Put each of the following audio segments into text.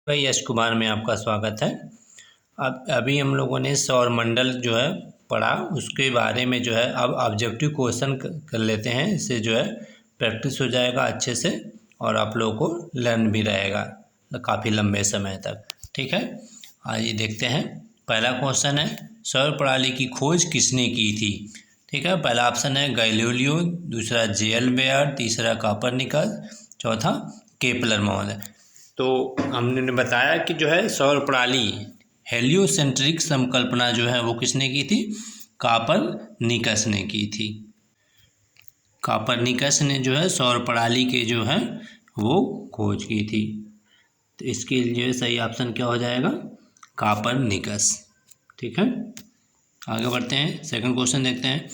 भाई यश कुमार में आपका स्वागत है। अब अभी हम लोगों ने सौरमंडल जो है पढ़ा, उसके बारे में जो है अब ऑब्जेक्टिव क्वेश्चन कर लेते हैं। इससे जो है प्रैक्टिस हो जाएगा अच्छे से और आप लोगों को लर्न भी रहेगा काफ़ी लंबे समय तक। ठीक है, आइए देखते हैं। पहला क्वेश्चन है, सौर प्रणाली की खोज किसने की थी? ठीक है, पहला ऑप्शन है गैलीलियो, दूसरा जे.एल. बेयर, तीसरा कोपरनिकस, चौथा केपलर महोदय। तो हमने बताया कि जो है सौर प्रणाली हेलियोसेंट्रिक संकल्पना जो है वो किसने की थी? कोपरनिकस ने की थी। कोपरनिकस ने जो है सौर प्रणाली के जो है वो खोज की थी। तो इसके लिए सही ऑप्शन क्या हो जाएगा? कोपरनिकस। ठीक है, आगे बढ़ते हैं। सेकंड क्वेश्चन देखते हैं।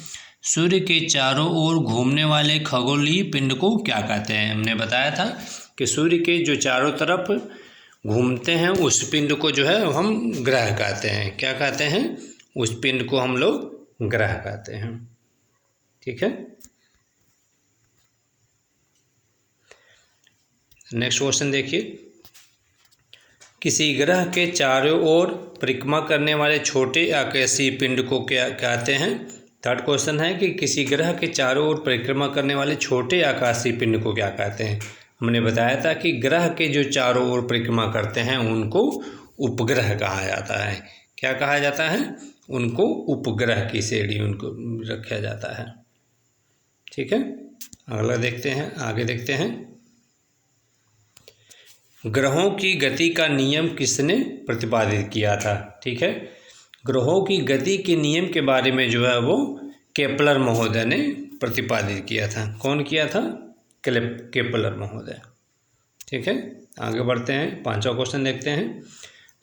सूर्य के चारों ओर घूमने वाले खगोलीय पिंड को क्या कहते हैं? हमने बताया था कि सूर्य के जो चारों तरफ घूमते हैं उस पिंड को जो है हम ग्रह कहते हैं। क्या कहते हैं? उस पिंड को हम लोग ग्रह कहते हैं। ठीक है, नेक्स्ट क्वेश्चन देखिए। किसी ग्रह के चारों ओर परिक्रमा करने वाले छोटे आकाशीय पिंड को क्या कहते हैं? थर्ड क्वेश्चन है कि किसी ग्रह के चारों ओर परिक्रमा करने वाले छोटे आकाशीय पिंड को क्या कहते हैं? हमने बताया था कि ग्रह के जो चारों ओर परिक्रमा करते हैं उनको उपग्रह कहा जाता है। क्या कहा जाता है? उनको उपग्रह की श्रेणी उनको रखा जाता है। ठीक है, अगला देखते हैं, आगे देखते हैं। ग्रहों की गति का नियम किसने प्रतिपादित किया था? ठीक है, ग्रहों की गति के नियम के बारे में जो है वो केपलर महोदय ने प्रतिपादित किया था। कौन किया था? केपलर महोदय। ठीक है, आगे बढ़ते हैं। पांचवा क्वेश्चन देखते हैं।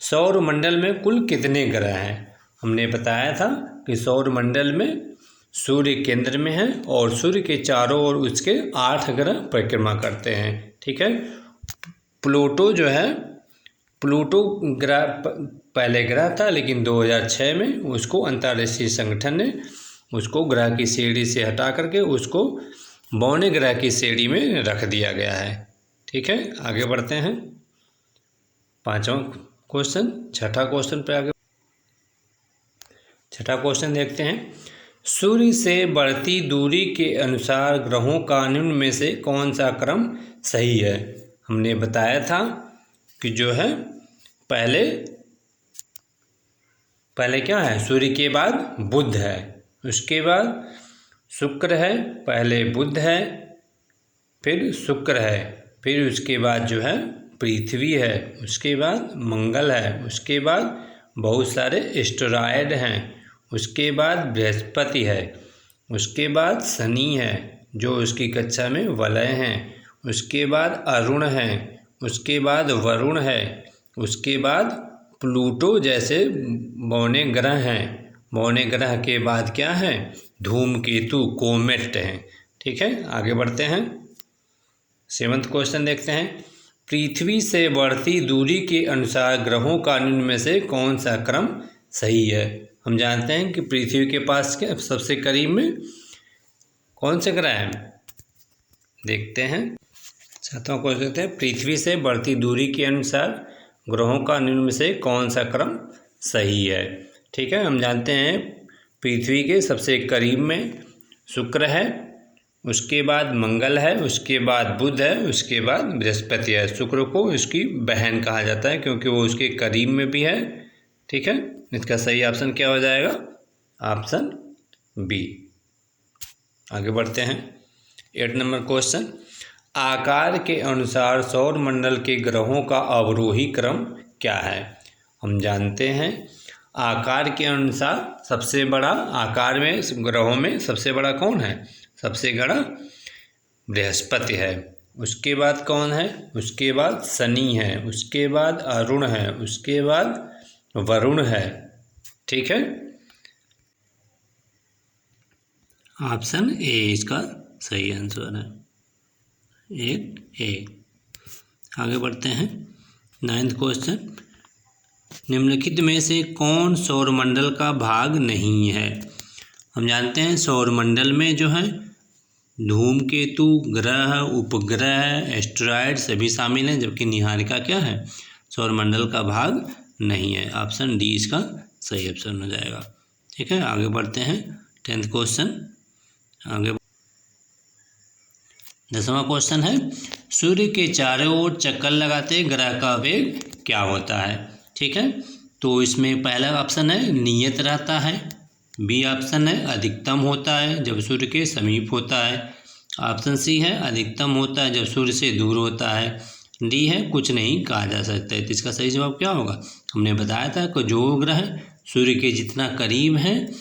सौर मंडल में कुल कितने ग्रह हैं? हमने बताया था कि सौर मंडल में सूर्य केंद्र में है और सूर्य के चारों ओर उसके 8 ग्रह परिक्रमा करते हैं। ठीक है, प्लूटो जो है, प्लूटो ग्रह पहले ग्रह था, लेकिन 2006 में उसको अंतर्राष्ट्रीय संगठन ने उसको ग्रह की श्रेणी से हटा करके उसको बौने ग्रह की श्रेणी में रख दिया गया है। ठीक है, आगे बढ़ते हैं। पांचवा क्वेश्चन, छठा क्वेश्चन पे आगे। छठा क्वेश्चन देखते हैं। सूर्य से बढ़ती दूरी के अनुसार ग्रहों का निम्न में से कौन सा क्रम सही है? हमने बताया था कि जो है पहले क्या है? सूर्य के बाद बुध है, उसके बाद शुक्र है, पहले बुध है, फिर शुक्र है, फिर उसके बाद जो है पृथ्वी है, उसके बाद मंगल है, उसके बाद बहुत सारे एस्टेरॉयड हैं, उसके बाद बृहस्पति है, उसके बाद शनि है जो उसकी कक्षा में वलय हैं, उसके बाद अरुण है, उसके बाद वरुण है, उसके बाद प्लूटो जैसे बौने ग्रह हैं। बौने ग्रह के बाद क्या है? धूमकेतु, कोमेट हैं। ठीक है, आगे बढ़ते हैं। सेवंथ क्वेश्चन देखते हैं। पृथ्वी से बढ़ती दूरी के अनुसार ग्रहों का निम्न में से कौन सा क्रम सही है? हम जानते हैं कि पृथ्वी के पास के सबसे करीब में कौन से ग्रह हैं? देखते हैं। सातवां क्वेश्चन देखते हैं। पृथ्वी से बढ़ती दूरी के अनुसार ग्रहों का निम्न में से कौन सा क्रम सही है? ठीक है, हम जानते हैं पृथ्वी के सबसे करीब में शुक्र है, उसके बाद मंगल है, उसके बाद बुध है, उसके बाद बृहस्पति है। शुक्र को उसकी बहन कहा जाता है क्योंकि वो उसके करीब में भी है। ठीक है, इसका सही ऑप्शन क्या हो जाएगा? Option B. आगे बढ़ते हैं। 8 नंबर क्वेश्चन। आकार के अनुसार सौर मंडल के ग्रहों का अवरोही क्रम क्या है? हम जानते हैं आकार के अनुसार सबसे बड़ा, आकार में ग्रहों में सबसे बड़ा कौन है? सबसे बड़ा बृहस्पति है, उसके बाद कौन है? उसके बाद शनि है, उसके बाद अरुण है, उसके बाद वरुण है। ठीक है, ऑप्शन ए इसका सही आंसर है, 8A। आगे बढ़ते हैं। 9th question. निम्नलिखित में से कौन सौरमंडल का भाग नहीं है? हम जानते हैं सौरमंडल में जो है धूमकेतु, ग्रह, उपग्रह, एस्टेरॉयड सभी शामिल हैं, जबकि नीहारिका क्या है? सौरमंडल का भाग नहीं है। ऑप्शन डी इसका सही ऑप्शन हो जाएगा। ठीक है, आगे बढ़ते हैं 10th क्वेश्चन। आगे 10वां क्वेश्चन है, सूर्य के चारों ओर चक्कर लगाते ग्रह का वेग क्या होता है। ठीक है, तो इसमें पहला ऑप्शन है नियत रहता है, बी ऑप्शन है अधिकतम होता है जब सूर्य के समीप होता है, ऑप्शन सी है अधिकतम होता है जब सूर्य से दूर होता है, डी है कुछ नहीं कहा जा सकता है। तो इसका सही जवाब क्या होगा? हमने बताया था कि जो ग्रह सूर्य के जितना करीब है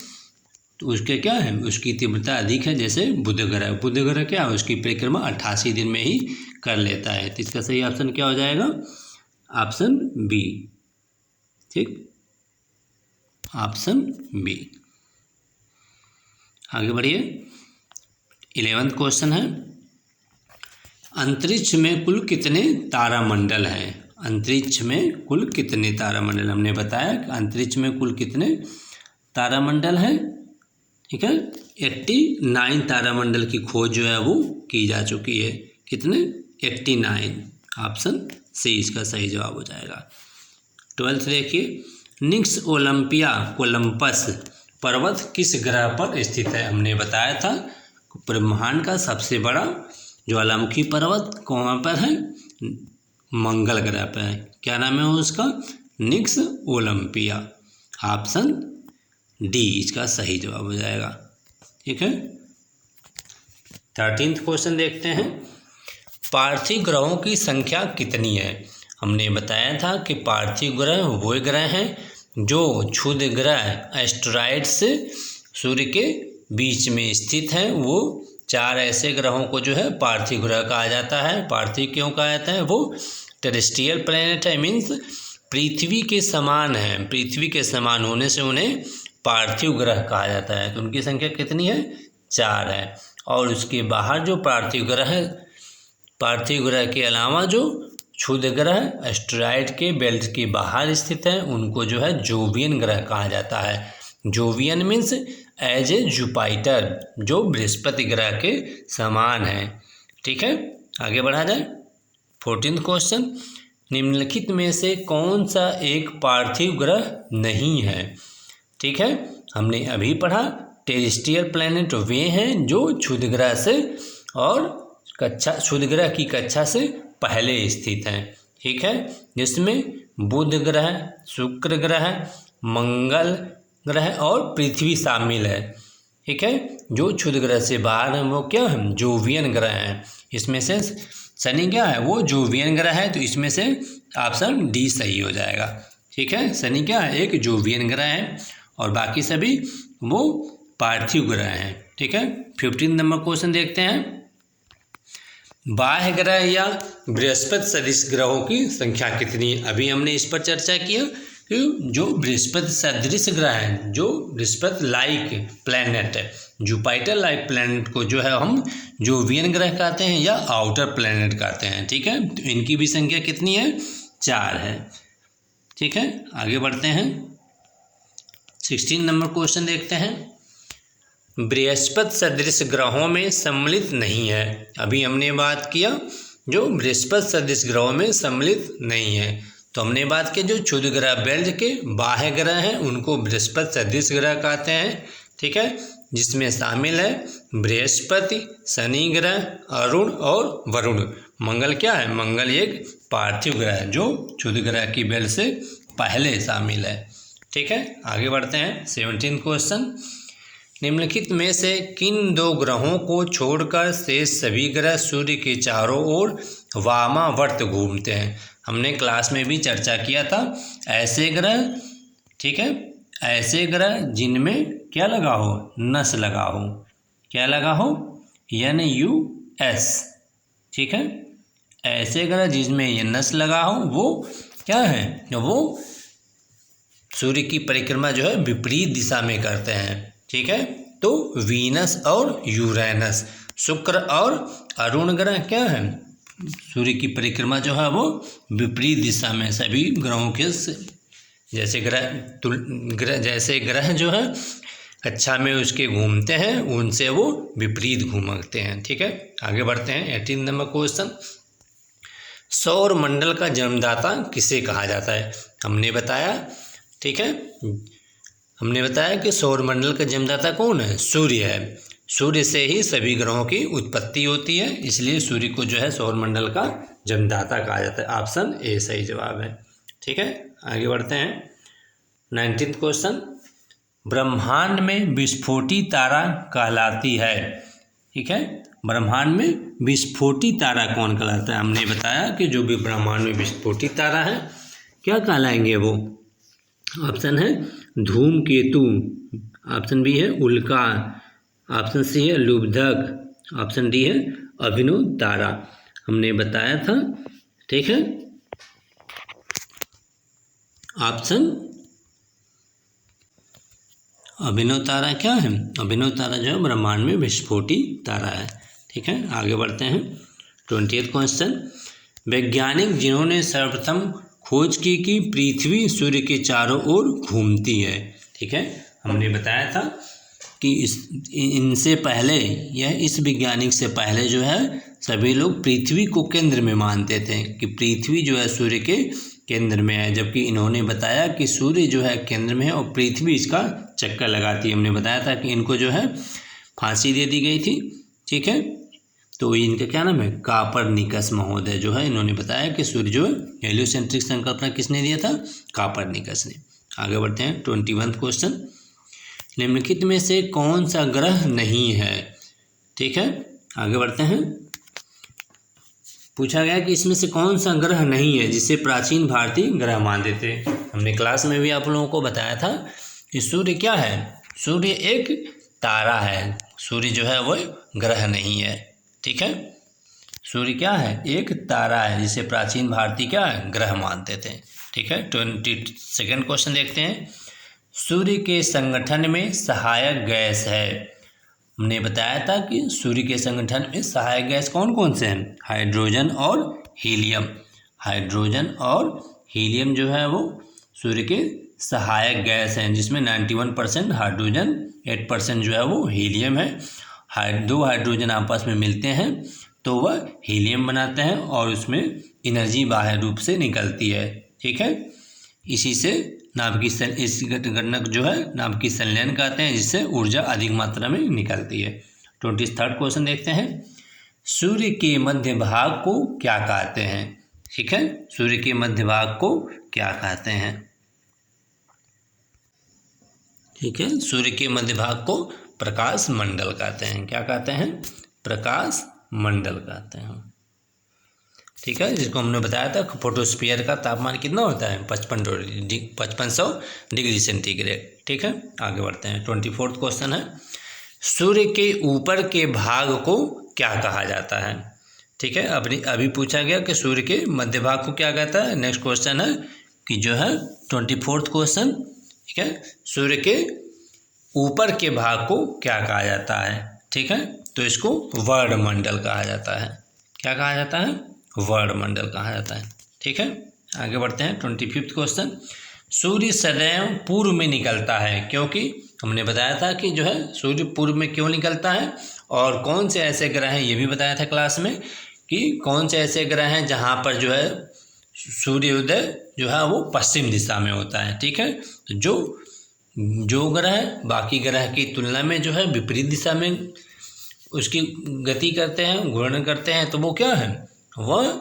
तो उसके क्या है, उसकी तीव्रता अधिक है। जैसे बुध ग्रह, बुध ग्रह क्या है, उसकी परिक्रमा 88 दिन में ही कर लेता है। तो इसका सही ऑप्शन क्या हो जाएगा? Option B. ठीक, ऑप्शन बी। आगे बढ़िए 11th क्वेश्चन है, अंतरिक्ष में कुल कितने तारामंडल हैं। अंतरिक्ष में कुल कितने तारामंडल, हमने बताया कि अंतरिक्ष में कुल कितने तारामंडल हैं। ठीक है, 89 तारामंडल की खोज जो है वो की जा चुकी है। कितने? 89। ऑप्शन सी इसका सही जवाब हो जाएगा। 12th देखिए, निक्स ओलंपिया कोलंबस पर्वत किस ग्रह पर स्थित है। हमने बताया था ब्रह्मांड का सबसे बड़ा ज्वालामुखी पर्वत कहाँ पर है? मंगल ग्रह पर है। क्या नाम है उसका? निक्स ओलंपिया। ऑप्शन डी इसका सही जवाब हो जाएगा। ठीक है, 13th क्वेश्चन देखते हैं, पार्थिव ग्रहों की संख्या कितनी है। हमने बताया था कि पार्थिव ग्रह वो ग्रह हैं जो क्षुद्र ग्रह एस्टेरॉइड से सूर्य के बीच में स्थित हैं। वो 4 ऐसे ग्रहों को जो है पार्थिव ग्रह कहा जाता है। पार्थिव क्यों कहा जाता है? वो टेरेस्ट्रियल प्लैनेट है, मीन्स पृथ्वी के समान है। पृथ्वी के समान होने से उन्हें पार्थिव ग्रह कहा जाता है। तो उनकी संख्या कितनी है? 4 है। और उसके बाहर जो पार्थिव ग्रह है, पार्थिव ग्रह के अलावा जो क्षुद्र ग्रह एस्टेरॉइड के बेल्ट के बाहर स्थित है उनको जो है जोवियन ग्रह कहा जाता है। Jovian means as a Jupiter, जो बृहस्पति ग्रह के समान है। ठीक है, आगे बढ़ा जाए 14th क्वेश्चन, निम्नलिखित में से कौन सा एक पार्थिव ग्रह नहीं है। ठीक है, हमने अभी पढ़ा टेरेस्ट्रियल प्लैनेट वे हैं जो क्षुद्र ग्रह से और क्षुद्र ग्रह की कक्षा से पहले स्थित हैं। ठीक है, जिसमें बुध ग्रह, शुक्र ग्रह, मंगल ग्रह और पृथ्वी शामिल है। ठीक है, जो क्षुद्र ग्रह से बाहर हैं वो क्या है? जोवियन ग्रह हैं। इसमें से शनि क्या है? वो जोवियन ग्रह है। तो इसमें से ऑप्शन डी सही हो जाएगा। ठीक है, शनि क्या है? एक जोवियन ग्रह है और बाकी सभी वो पार्थिव ग्रह हैं। ठीक है, 15 नंबर क्वेश्चन देखते हैं, बाह्य ग्रह या बृहस्पति सदृश ग्रहों की संख्या कितनी है। अभी हमने इस पर चर्चा किया कि जो बृहस्पति सदृश ग्रह हैं, जो बृहस्पति लाइक प्लैनेट है, जुपिटर लाइक प्लैनेट को जो है हम जोवियन ग्रह कहते हैं या आउटर प्लैनेट कहते हैं। ठीक है, तो इनकी भी संख्या कितनी है? 4 है। ठीक है, आगे बढ़ते हैं 16 नंबर क्वेश्चन देखते हैं, बृहस्पति सदृश ग्रहों में सम्मिलित नहीं है। अभी हमने बात किया जो बृहस्पति सदृश ग्रहों में सम्मिलित नहीं है। तो हमने बात की जो क्षुद्र ग्रह बेल्ट के बाह्य ग्रह हैं उनको बृहस्पति सदृश ग्रह कहते हैं। ठीक है, जिसमें शामिल है बृहस्पति, शनि ग्रह, अरुण और वरुण। मंगल क्या है? मंगल एक पार्थिव ग्रह है जो क्षुद्र ग्रह की बेल्ट से पहले शामिल है। ठीक है, आगे बढ़ते हैं 17 क्वेश्चन, निम्नलिखित में से किन 2 ग्रहों को छोड़कर शेष सभी ग्रह सूर्य के चारों ओर वामावर्त घूमते हैं। हमने क्लास में भी चर्चा किया था ऐसे ग्रह, ठीक है, ऐसे ग्रह जिनमें क्या लगा हो? नस लगा हो। क्या लगा हो? NUS। ठीक है, ऐसे ग्रह जिसमें ये नस लगा हो वो क्या है? वो सूर्य की परिक्रमा जो है विपरीत दिशा में करते हैं। ठीक है, तो वीनस और यूरेनस, शुक्र और अरुण ग्रह क्या है? सूर्य की परिक्रमा जो है वो विपरीत दिशा में सभी ग्रहों के जैसे ग्रह जो है कक्षा में उसके घूमते हैं उनसे वो विपरीत घूमते हैं। ठीक है, आगे बढ़ते हैं 18 नंबर क्वेश्चन, सौर मंडल का जन्मदाता किसे कहा जाता है? हमने बताया, ठीक है, हमने बताया कि सौर मंडल का जन्मदाता कौन है? सूर्य है। सूर्य से ही सभी ग्रहों की उत्पत्ति होती है, इसलिए सूर्य को जो है सौर मंडल का जन्मदाता कहा जाता है। ऑप्शन ए सही जवाब है। ठीक है, आगे बढ़ते हैं। 19th क्वेश्चन, ब्रह्मांड में विस्फोटी तारा कहलाती है। ठीक है, ब्रह्मांड में विस्फोटी तारा कौन कहलाता है? हमने बताया कि जो भी ब्रह्मांड में विस्फोटी तारा है क्या कहलाएंगे वो? ऑप्शन है धूमकेतु, ऑप्शन बी है उल्का, ऑप्शन सी है लुब्धक, ऑप्शन डी है अभिनव तारा। हमने बताया था, ठीक है, ऑप्शन अभिनव तारा क्या है? अभिनव तारा जो है ब्रह्मांड में विस्फोटी तारा है। ठीक है, आगे बढ़ते हैं। 20th क्वेश्चन, वैज्ञानिक जिन्होंने सर्वप्रथम खोज की कि पृथ्वी सूर्य के चारों ओर घूमती है। ठीक है, हमने बताया था कि इनसे पहले इस वैज्ञानिक से पहले जो है सभी लोग पृथ्वी को केंद्र में मानते थे कि पृथ्वी जो है सूर्य के केंद्र में है, जबकि इन्होंने बताया कि सूर्य जो है केंद्र में है और पृथ्वी इसका चक्कर लगाती है। हमने बताया था कि इनको जो है फांसी दे दी गई थी। ठीक है, तो इनका क्या नाम है? कापरनिकस महोदय जो है, इन्होंने बताया कि सूर्य जो है हेलियोसेंट्रिक संकल्पना किसने दिया था? कापरनिकस ने। आगे बढ़ते हैं। 21th क्वेश्चन, निम्नलिखित में से कौन सा ग्रह नहीं है? ठीक है, आगे बढ़ते हैं। पूछा गया कि इसमें से कौन सा ग्रह नहीं है जिसे प्राचीन भारतीय ग्रह मानते थे। हमने क्लास में भी आप लोगों को बताया था कि सूर्य क्या है? सूर्य एक तारा है, सूर्य जो है वो ग्रह नहीं है। ठीक है, सूर्य क्या है? एक तारा है जिसे प्राचीन भारतीय क्या है? ग्रह मानते थे। ठीक है, 22nd क्वेश्चन देखते हैं। सूर्य के संगठन में सहायक गैस है। हमने बताया था कि सूर्य के संगठन में सहायक गैस कौन कौन से हैं? हाइड्रोजन और हीलियम। हाइड्रोजन और हीलियम जो है वो सूर्य के सहायक गैस हैं, जिसमें 91% हाइड्रोजन, 8% जो है वो हीलियम है। दो हाइड्रोजन आपस में मिलते हैं तो वह हीलियम बनाते हैं और उसमें एनर्जी बाह्य रूप से निकलती है। ठीक है, इसी से इस घटना जो है नाभिकीय संलयन कहते हैं, जिससे ऊर्जा अधिक मात्रा में निकलती है। 23rd क्वेश्चन देखते हैं। सूर्य के मध्य भाग को क्या कहते हैं? ठीक है, सूर्य के मध्य भाग को क्या कहते हैं? ठीक है, सूर्य के मध्य भाग को प्रकाश मंडल कहते हैं। क्या कहते हैं? प्रकाश मंडल कहते हैं। ठीक है, जिसको हमने बताया था फोटोस्फीयर का तापमान कितना होता है? 5500 डिग्री सेंटीग्रेड। ठीक है, आगे बढ़ते हैं। 24th क्वेश्चन है, सूर्य के ऊपर के भाग को क्या कहा जाता है? ठीक है, अभी पूछा गया कि सूर्य के मध्य भाग को क्या कहता है। नेक्स्ट क्वेश्चन है कि जो है 24th क्वेश्चन, ठीक है, सूर्य के ऊपर के भाग को क्या कहा जाता है? ठीक है, तो इसको वर्णमंडल कहा जाता है। क्या कहा जाता है? वर्णमंडल कहा जाता है। ठीक है, आगे बढ़ते हैं। 25th क्वेश्चन, सूर्य सदैव पूर्व में निकलता है क्योंकि? हमने बताया था कि जो है सूर्य पूर्व में क्यों निकलता है और कौन से ऐसे ग्रह हैं, ये भी बताया था क्लास में कि कौन से ऐसे ग्रह हैं जहाँ पर जो है सूर्योदय जो है वो पश्चिम दिशा में होता है। ठीक है, तो जो ग्रह बाकी ग्रह की तुलना में जो है विपरीत दिशा में उसकी गति करते हैं, घूर्णन करते हैं, तो वो क्या है? वह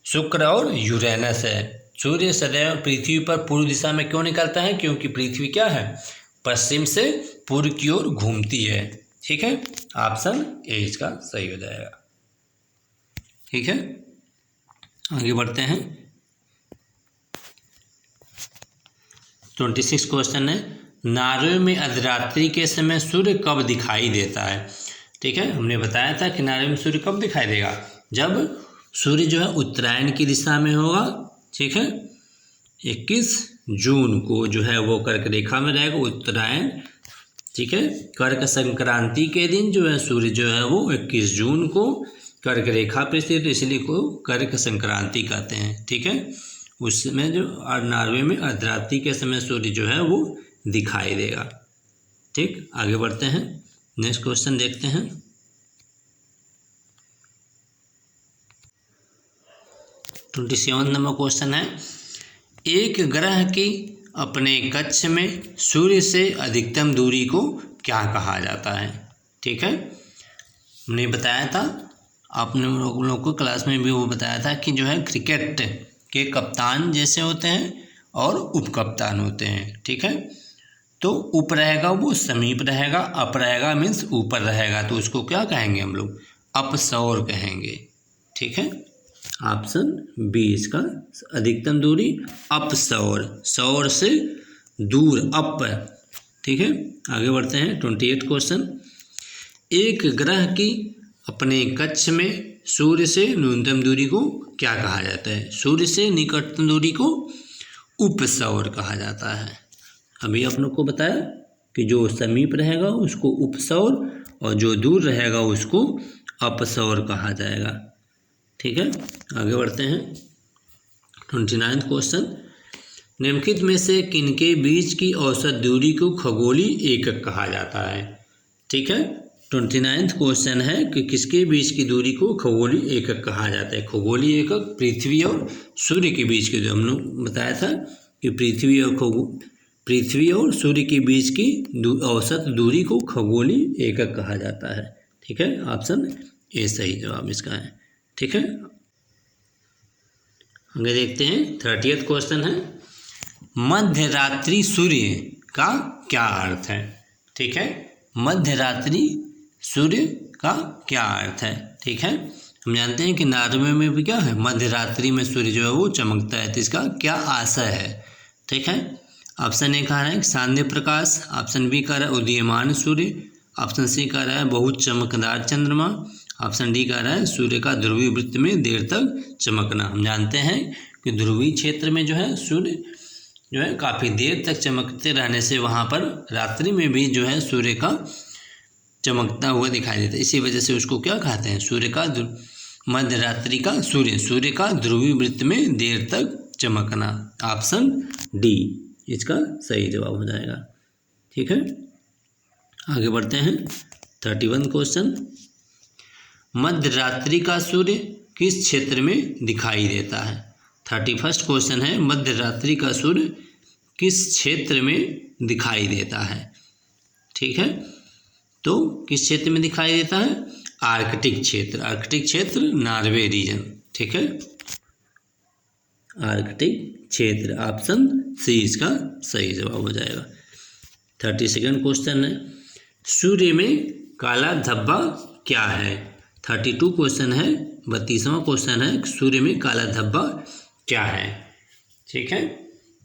शुक्र और यूरेनस है। सूर्य सदैव पृथ्वी पर पूर्व दिशा में क्यों निकलता है? क्योंकि पृथ्वी क्या है? पश्चिम से पूर्व की ओर घूमती है। ठीक है, ऑप्शन ए इसका सही हो जाएगा। ठीक है, आगे बढ़ते हैं। 26 क्वेश्चन है, नार्वे में अर्धरात्रि के समय सूर्य कब दिखाई देता है? ठीक है, हमने बताया था कि नार्वे में सूर्य कब दिखाई देगा? जब सूर्य जो है उत्तरायण की दिशा में होगा। ठीक है, 21 जून को जो है वो कर्क रेखा में रहेगा उत्तरायण। ठीक है, कर्क संक्रांति के दिन जो है सूर्य जो है वो 21 जून को कर्क रेखा पर स्थित, इसलिए को कर्क संक्रांति कहते हैं। ठीक है, उसमें जो नार्वे में अर्धरात्रि के समय सूर्य जो है वो दिखाई देगा। ठीक, आगे बढ़ते हैं। नेक्स्ट क्वेश्चन देखते हैं। 27 नंबर क्वेश्चन है, एक ग्रह की अपने कक्ष में सूर्य से अधिकतम दूरी को क्या कहा जाता है। ठीक है, हमने बताया था, आपने लोग को क्लास में भी वो बताया था कि जो है क्रिकेट के कप्तान जैसे होते हैं और उप कप्तान होते हैं। ठीक है, तो उप रहेगा वो समीप रहेगा, अप रहेगा मीन्स ऊपर रहेगा, तो उसको क्या कहेंगे हम लोग, अपसौर कहेंगे। ठीक है, ऑप्शन बी इसका अधिकतम दूरी अपसौर, सौर से दूर अप। ठीक है, आगे बढ़ते हैं 28 क्वेश्चन, एक ग्रह की अपने कक्ष में सूर्य से न्यूनतम दूरी को क्या कहा जाता है। सूर्य से निकटतम दूरी को उपसौर कहा जाता है। अभी आप लोग को बताया कि जो समीप रहेगा उसको उपसौर और जो दूर रहेगा उसको अपसौर कहा जाएगा। ठीक है, आगे बढ़ते हैं 29 क्वेश्चन, निम्नलिखित में से किनके बीच की औसत दूरी को खगोलीय एकक कहा जाता है। ठीक है, 29 क्वेश्चन है कि किसके बीच की दूरी को खगोलीय एकक कहा जाता है। खगोलीय एकक पृथ्वी और सूर्य के बीच के, जो हम लोग बताया था कि पृथ्वी और सूर्य के बीच की औसत दूरी को खगोलीय एकक कहा जाता है। ठीक है, ऑप्शन ए सही जवाब इसका है। ठीक है, आगे देखते हैं 30वां क्वेश्चन है, मध्यरात्रि सूर्य का क्या अर्थ है। ठीक है, मध्यरात्रि सूर्य का क्या अर्थ है। ठीक है, हम जानते हैं कि नारवे में भी क्या है, मध्यरात्रि में सूर्य जो है वो चमकता है, तो इसका क्या आशय है। ठीक है, ऑप्शन ए कह रहा है सांध्य प्रकाश, ऑप्शन बी कह रहा है उदीयमान सूर्य, ऑप्शन सी कह रहा है बहुत चमकदार चंद्रमा, ऑप्शन डी कह रहा है सूर्य का ध्रुवीय वृत्त में देर तक चमकना। हम जानते हैं कि ध्रुवीय क्षेत्र में जो है सूर्य जो है काफ़ी देर तक चमकते रहने से वहाँ पर रात्रि में भी जो है सूर्य का चमकता हुआ दिखाई देता है। इसी वजह से उसको क्या कहते हैं, सूर्य का मध्यरात्रि का सूर्य का ध्रुवीय वृत्त में देर तक चमकना। ऑप्शन डी इसका सही जवाब हो जाएगा। ठीक है, आगे बढ़ते हैं 31 क्वेश्चन, मध्यरात्रि का सूर्य किस क्षेत्र में दिखाई देता है। 31 क्वेश्चन है, मध्यरात्रि का सूर्य किस क्षेत्र में दिखाई देता है। ठीक है, तो किस क्षेत्र में दिखाई देता है, आर्कटिक क्षेत्र, आर्कटिक क्षेत्र नॉर्वे रीजन। ठीक है, आर्कटिक क्षेत्र, ऑप्शन सी इसका सही जवाब हो जाएगा। 32वां क्वेश्चन है, सूर्य में काला धब्बा क्या है। 32 क्वेश्चन है, 32वां क्वेश्चन है, सूर्य में काला धब्बा क्या है। ठीक है,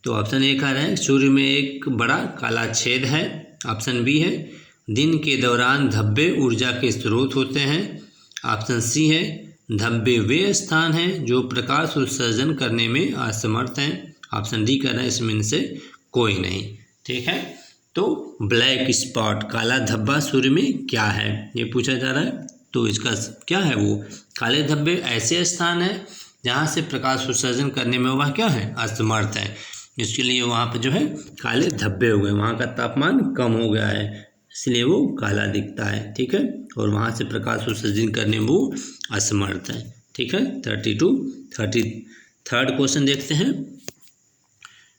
तो ऑप्शन ए कह रहे हैं सूर्य में एक बड़ा काला छेद है, ऑप्शन बी है दिन के दौरान धब्बे ऊर्जा के स्रोत होते हैं, ऑप्शन सी है धब्बे वे स्थान हैं जो प्रकाश उत्सर्जन करने में असमर्थ हैं, ऑप्शन डी कह रहा है इसमें से कोई नहीं। ठीक है, तो ब्लैक स्पॉट काला धब्बा सूर्य में क्या है ये पूछा जा रहा है। तो इसका क्या है, वो काले धब्बे ऐसे स्थान है जहाँ से प्रकाश उत्सर्जन करने में वह क्या है, असमर्थ है, इसके लिए वहाँ पर जो है काले धब्बे हो गए, वहाँ का तापमान कम हो गया है इसलिए वो काला दिखता है। ठीक है, और वहाँ से प्रकाश उत्सर्जन करने में वो असमर्थ है। ठीक है, 33rd क्वेश्चन देखते हैं,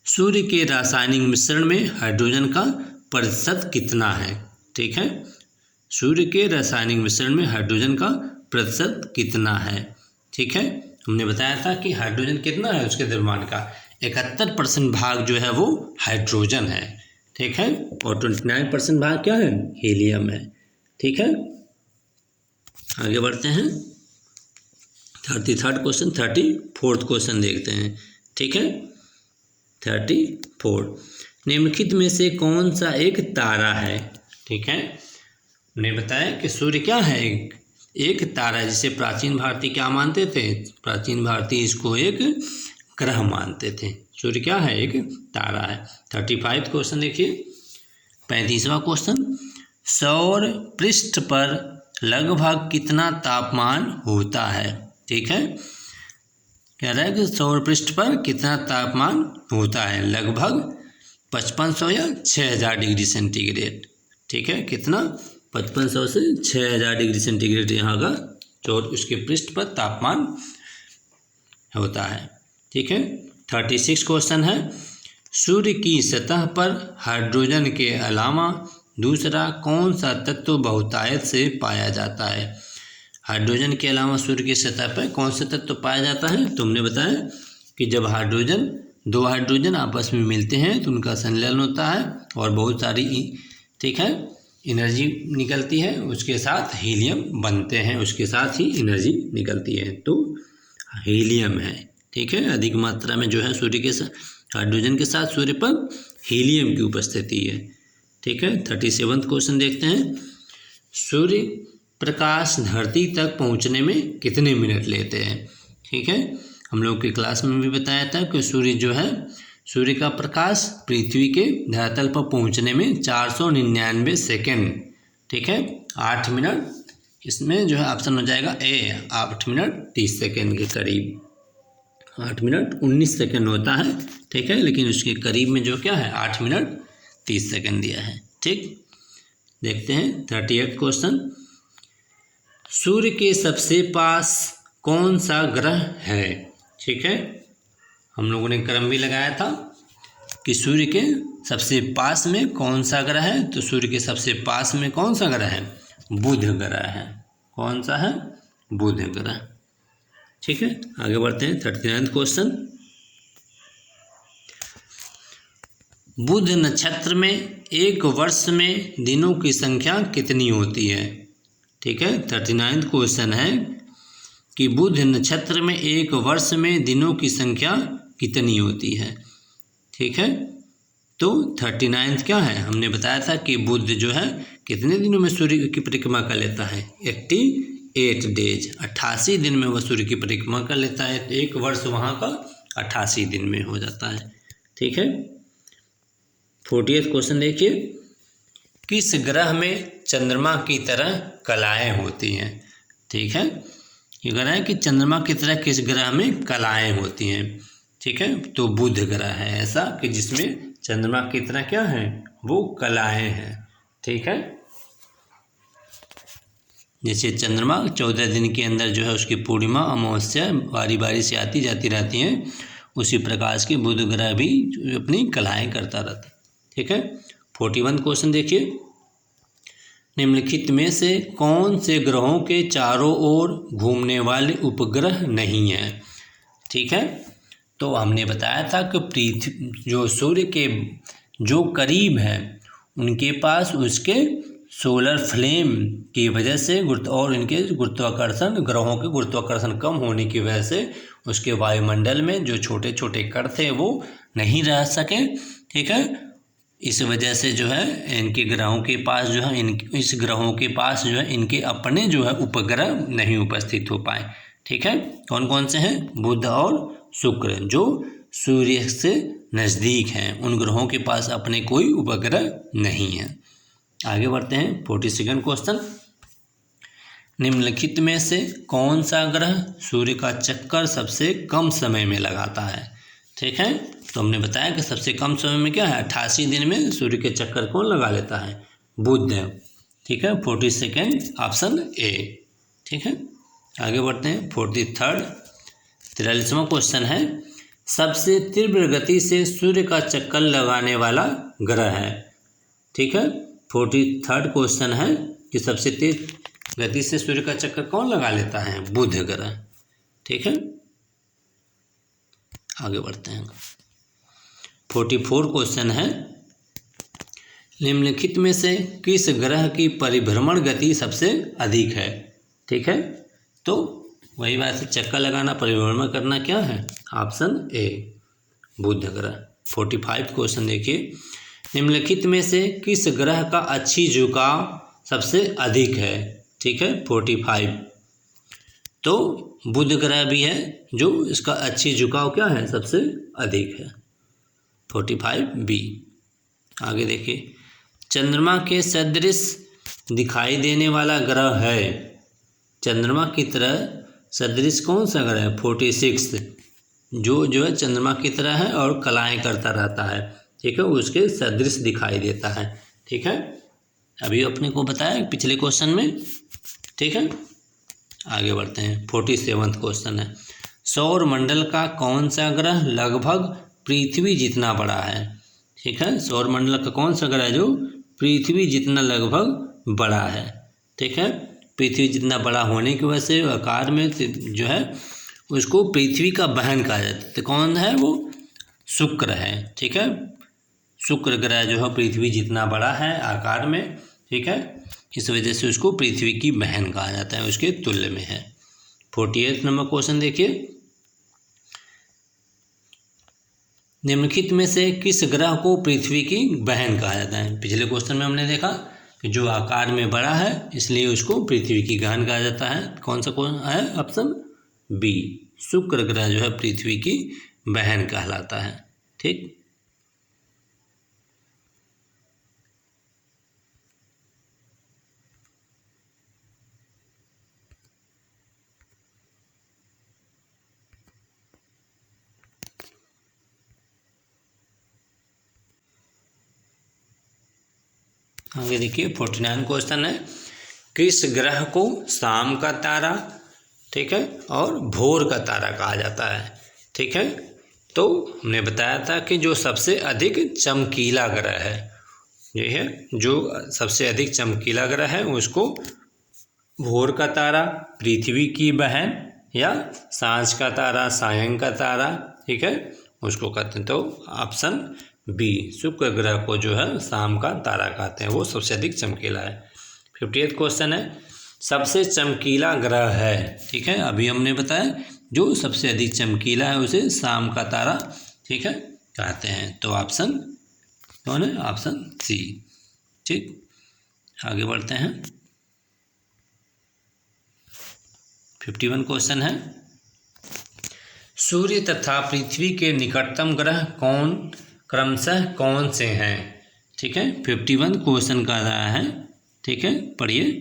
सूर्य के रासायनिक मिश्रण में हाइड्रोजन का प्रतिशत कितना है। ठीक है, सूर्य के रासायनिक मिश्रण में हाइड्रोजन का प्रतिशत कितना है। ठीक है, हमने बताया था कि हाइड्रोजन कितना है, उसके द्रव्यमान का 71% भाग जो है वो हाइड्रोजन है। ठीक है, और 29% भाग क्या है, हीलियम है। ठीक है, आगे बढ़ते हैं 33rd क्वेश्चन, 34th क्वेश्चन देखते हैं। ठीक है, 34 निम्नलिखित में से कौन सा एक तारा है। ठीक है, हमने बताया कि सूर्य क्या है, एक तारा, जिसे प्राचीन भारतीय क्या मानते थे, प्राचीन भारतीय इसको एक ग्रह मानते थे। सूर्य क्या है, एक तारा है। 35 क्वेश्चन देखिए, 35वां क्वेश्चन, सौर पृष्ठ पर लगभग कितना तापमान होता है। ठीक है, कह रहा है कि सौर पृष्ठ पर कितना तापमान होता है, लगभग 5500 या 6000 डिग्री सेंटीग्रेड। ठीक है, कितना 5500 से 6000 डिग्री सेंटीग्रेड यहाँ का जो उसके पृष्ठ पर तापमान होता है। ठीक है। 36 क्वेश्चन है, सूर्य की सतह पर हाइड्रोजन के अलावा दूसरा कौन सा तत्व बहुतायत से पाया जाता है? हाइड्रोजन के अलावा सूर्य की सतह पर कौन सा तत्व पाया जाता है? तुमने बताया कि जब दो हाइड्रोजन आपस में मिलते हैं तो उनका संलयन होता है और बहुत सारी, ठीक है, एनर्जी निकलती है, उसके साथ हीलियम बनते हैं, उसके साथ ही एनर्जी निकलती है, तो हीलियम है। ठीक है। अधिक मात्रा में जो है सूर्य के हाइड्रोजन के साथ सूर्य पर हीलियम की उपस्थिति है। ठीक है। 37वां क्वेश्चन देखते हैं, सूर्य प्रकाश धरती तक पहुंचने में कितने मिनट लेते हैं? ठीक है। हम लोग की क्लास में भी बताया था कि सूर्य का प्रकाश पृथ्वी के धरातल पर पहुंचने में 499 सेकेंड, ठीक है, 8 मिनट, इसमें जो है ऑप्शन हो जाएगा ए, 8 मिनट 30 सेकेंड के करीब, 8 मिनट 19 सेकेंड होता है। ठीक है। लेकिन उसके करीब में जो क्या है 8 मिनट 30 सेकेंड दिया है। ठीक, देखते हैं 38 क्वेश्चन, सूर्य के सबसे पास कौन सा ग्रह है? ठीक है। हम लोगों ने क्रम भी लगाया था कि सूर्य के सबसे पास में कौन सा ग्रह है, तो सूर्य के सबसे पास में कौन सा ग्रह है? बुध ग्रह है। कौन सा है? बुध ग्रह। ठीक है। आगे बढ़ते हैं 39वां क्वेश्चन, बुध नक्षत्र में एक वर्ष में दिनों की संख्या कितनी होती है? ठीक है। 39वां क्वेश्चन है कि बुध नक्षत्र में एक वर्ष में दिनों की संख्या कितनी होती है? ठीक है। तो 39 क्या है? हमने बताया था कि बुध जो है कितने दिनों में सूर्य की परिक्रमा कर लेता है? 88 डेज, 88 दिन में वह सूर्य की परिक्रमा कर लेता है। तो एक वर्ष वहाँ का 88 दिन में हो जाता है। ठीक है। 40वां क्वेश्चन देखिए, किस ग्रह में चंद्रमा की तरह कलाएं होती हैं? ठीक है। ये कह रहा है कि चंद्रमा की तरह किस ग्रह में कलाएं होती हैं? ठीक है। तो बुध ग्रह है ऐसा कि जिसमें चंद्रमा की तरह क्या है, वो कलाएं हैं। ठीक है। जैसे चंद्रमा 14 दिन के अंदर जो है उसकी पूर्णिमा अमावस्या बारी बारी से आती जाती रहती हैं, उसी प्रकार के बुध ग्रह भी अपनी कलाएं करता रहता है। ठीक है। 41वां क्वेश्चन देखिए, निम्नलिखित में से कौन से ग्रहों के चारों ओर घूमने वाले उपग्रह नहीं हैं? ठीक है। तो हमने बताया था कि पृथ्वी जो सूर्य के जो करीब है उनके पास उसके सोलर फ्लेम की वजह से और इनके गुरुत्वाकर्षण, ग्रहों के गुरुत्वाकर्षण कम होने की वजह से उसके वायुमंडल में जो छोटे छोटे कण थे वो नहीं रह सके। ठीक है। इस वजह से जो है इनके ग्रहों के पास जो है इस ग्रहों के पास जो है इनके अपने जो है उपग्रह नहीं उपस्थित हो पाए। ठीक है। कौन कौन से हैं? बुध और शुक्र, जो सूर्य से नज़दीक हैं, उन ग्रहों के पास अपने कोई उपग्रह नहीं है। आगे बढ़ते हैं 42वां क्वेश्चन, निम्नलिखित में से कौन सा ग्रह सूर्य का चक्कर सबसे कम समय में लगाता है? ठीक है। तो हमने बताया कि सबसे कम समय में क्या है, 88 दिन में सूर्य के चक्कर कौन लगा लेता है? बुध। ठीक है। 42 ऑप्शन ए। ठीक है। आगे बढ़ते हैं 43वां क्वेश्चन है, सबसे तीव्र गति से सूर्य का चक्कर लगाने वाला ग्रह है? ठीक है। 43 क्वेश्चन है कि सबसे तेज गति से सूर्य का चक्कर कौन लगा लेता है? बुध ग्रह। ठीक है। आगे बढ़ते हैं 44 क्वेश्चन है, निम्नलिखित में से किस ग्रह की परिभ्रमण गति सबसे अधिक है? ठीक है। तो वही बात है, चक्कर लगाना, परिभ्रमण करना क्या है? ऑप्शन ए, बुध ग्रह। 45 क्वेश्चन देखिए, निम्नलिखित में से किस ग्रह का अच्छी झुकाव सबसे अधिक है? ठीक है। 45, तो बुध ग्रह भी है जो इसका अच्छी झुकाव क्या है, सबसे अधिक है। 45B। आगे देखिए, चंद्रमा के सदृश दिखाई देने वाला ग्रह है? चंद्रमा की तरह सदृश कौन सा ग्रह है? 46, जो है चंद्रमा की तरह है और कलाएं करता रहता है। ठीक है। उसके सदृश दिखाई देता है। ठीक है। अभी अपने को बताया पिछले क्वेश्चन में। ठीक है। आगे बढ़ते हैं 47वां क्वेश्चन है, सौर मंडल का कौन सा ग्रह लगभग पृथ्वी जितना बड़ा है? ठीक है, सौर मंडल का कौन सा ग्रह है जो पृथ्वी जितना लगभग बड़ा है? ठीक है, पृथ्वी जितना बड़ा होने की वजह से आकार में जो है उसको पृथ्वी का बहन कहा जाता है। तो कौन है वो? शुक्र है। ठीक है, शुक्र ग्रह जो है पृथ्वी जितना बड़ा है आकार में। ठीक है, इस वजह से उसको पृथ्वी की बहन कहा जाता है, उसके तुल्य में है। 48 नंबर क्वेश्चन देखिए, निम्नलिखित में से किस ग्रह को पृथ्वी की बहन कहा जाता है? पिछले क्वेश्चन में हमने देखा कि जो आकार में बड़ा है इसलिए उसको पृथ्वी की बहन कहा जाता है। कौन सा कौन है? ऑप्शन बी, शुक्र ग्रह जो है पृथ्वी की बहन कहलाता है। ठीक, आगे देखिए 49 क्वेश्चन है, किस ग्रह को शाम का तारा, ठीक है, और भोर का तारा कहा जाता है? ठीक है, तो हमने बताया था कि जो सबसे अधिक चमकीला ग्रह है, ये है जो सबसे अधिक चमकीला ग्रह है उसको भोर का तारा, पृथ्वी की बहन, या सांझ का तारा, सायं का तारा, ठीक है, उसको कहते हैं। तो ऑप्शन बी, शुक्र ग्रह को जो है शाम का तारा कहते हैं, वो सबसे अधिक चमकीला है। 58 क्वेश्चन है, सबसे चमकीला ग्रह है, ठीक है, अभी हमने बताया जो सबसे अधिक चमकीला है उसे शाम का तारा, ठीक है, कहते हैं। तो ऑप्शन कौन है? Option C. ठीक, आगे बढ़ते हैं। 51 क्वेश्चन है, सूर्य तथा पृथ्वी के निकटतम ग्रह क्रमशः कौन से हैं? ठीक है, 51 क्वेश्चन का रहा है। ठीक है, पढ़िए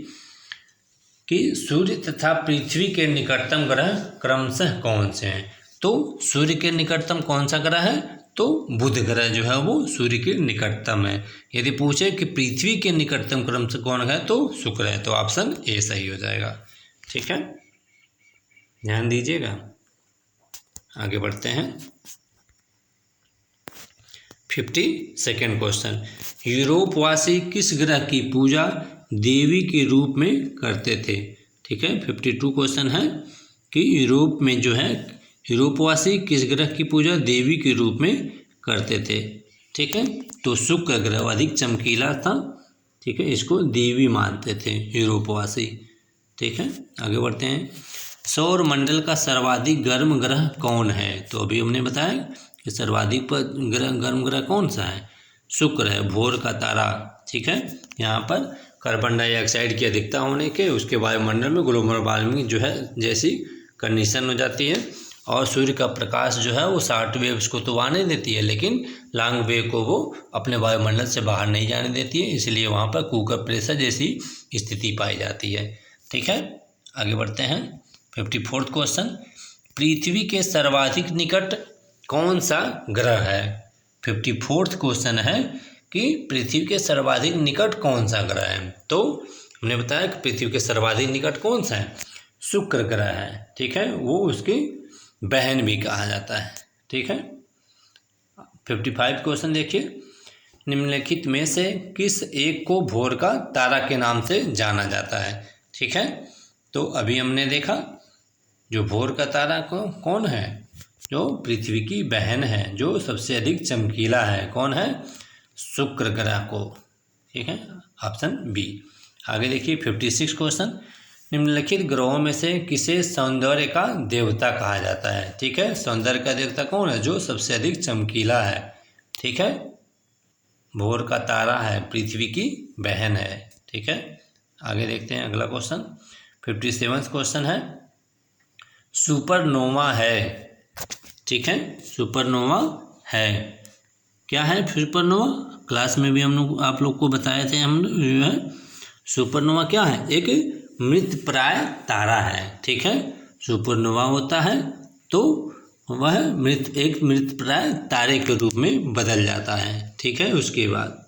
कि सूर्य तथा पृथ्वी के निकटतम ग्रह क्रमशः कौन से हैं? तो सूर्य के निकटतम कौन सा ग्रह है? तो बुध ग्रह जो है वो सूर्य के निकटतम है। यदि पूछे कि पृथ्वी के निकटतम क्रमशः कौन है तो शुक्र है, तो ऑप्शन ए सही हो जाएगा। ठीक है, ध्यान दीजिएगा। आगे बढ़ते हैं। 52nd क्वेश्चन, यूरोपवासी किस ग्रह की पूजा देवी के रूप में करते थे? ठीक है, 52 क्वेश्चन है कि यूरोप में जो है यूरोपवासी किस ग्रह की पूजा देवी के रूप में करते थे? ठीक है, तो शुक्र ग्रह अधिक चमकीला था, ठीक है, इसको देवी मानते थे यूरोपवासी। ठीक है, आगे बढ़ते हैं। सौर मंडल का सर्वाधिक गर्म ग्रह कौन है? तो अभी हमने बताया कि सर्वाधिक गर्म ग्रह कौन सा है? शुक्र है, भोर का तारा। ठीक है, यहाँ पर कार्बन डाइऑक्साइड की अधिकता होने के उसके वायुमंडल में ग्लोबल वार्मिंग जो है जैसी कंडीशन हो जाती है, और सूर्य का प्रकाश जो है वो शॉर्ट वेव्स को तो आने देती है लेकिन लॉन्ग वेव को वो अपने वायुमंडल से बाहर नहीं जाने देती है, इसलिए वहाँ पर कुकर प्रेशर जैसी स्थिति पाई जाती है। ठीक है, आगे बढ़ते हैं। 54th क्वेश्चन, पृथ्वी के सर्वाधिक निकट कौन सा ग्रह है? 54th क्वेश्चन है कि पृथ्वी के सर्वाधिक निकट कौन सा ग्रह है? तो हमने बताया कि पृथ्वी के सर्वाधिक निकट कौन सा है? शुक्र ग्रह है। ठीक है, वो उसकी बहन भी कहा जाता है। ठीक है, 55 क्वेश्चन देखिए, निम्नलिखित में से किस एक को भोर का तारा के नाम से जाना जाता है? ठीक है, तो अभी हमने देखा जो भोर का तारा को कौन है? जो पृथ्वी की बहन है, जो सबसे अधिक चमकीला है, कौन है? शुक्र ग्रह को। ठीक है, ऑप्शन बी। आगे देखिए 56 क्वेश्चन, निम्नलिखित ग्रहों में से किसे सौंदर्य का देवता कहा जाता है? ठीक है, सौंदर्य का देवता कौन है? जो सबसे अधिक चमकीला है। ठीक है, भोर का तारा है, पृथ्वी की बहन है। ठीक है, आगे देखते हैं अगला क्वेश्चन। 57 क्वेश्चन है, सुपरनोवा है। ठीक है, सुपरनोवा है, क्या है सुपरनोवा? क्लास में भी हम लोग आप लोग को बताए थे हम जो है सुपरनोवा क्या है? एक मृतप्राय तारा है। ठीक है, सुपरनोवा होता है तो वह एक मृतप्राय तारे के रूप में बदल जाता है। ठीक है, उसके बाद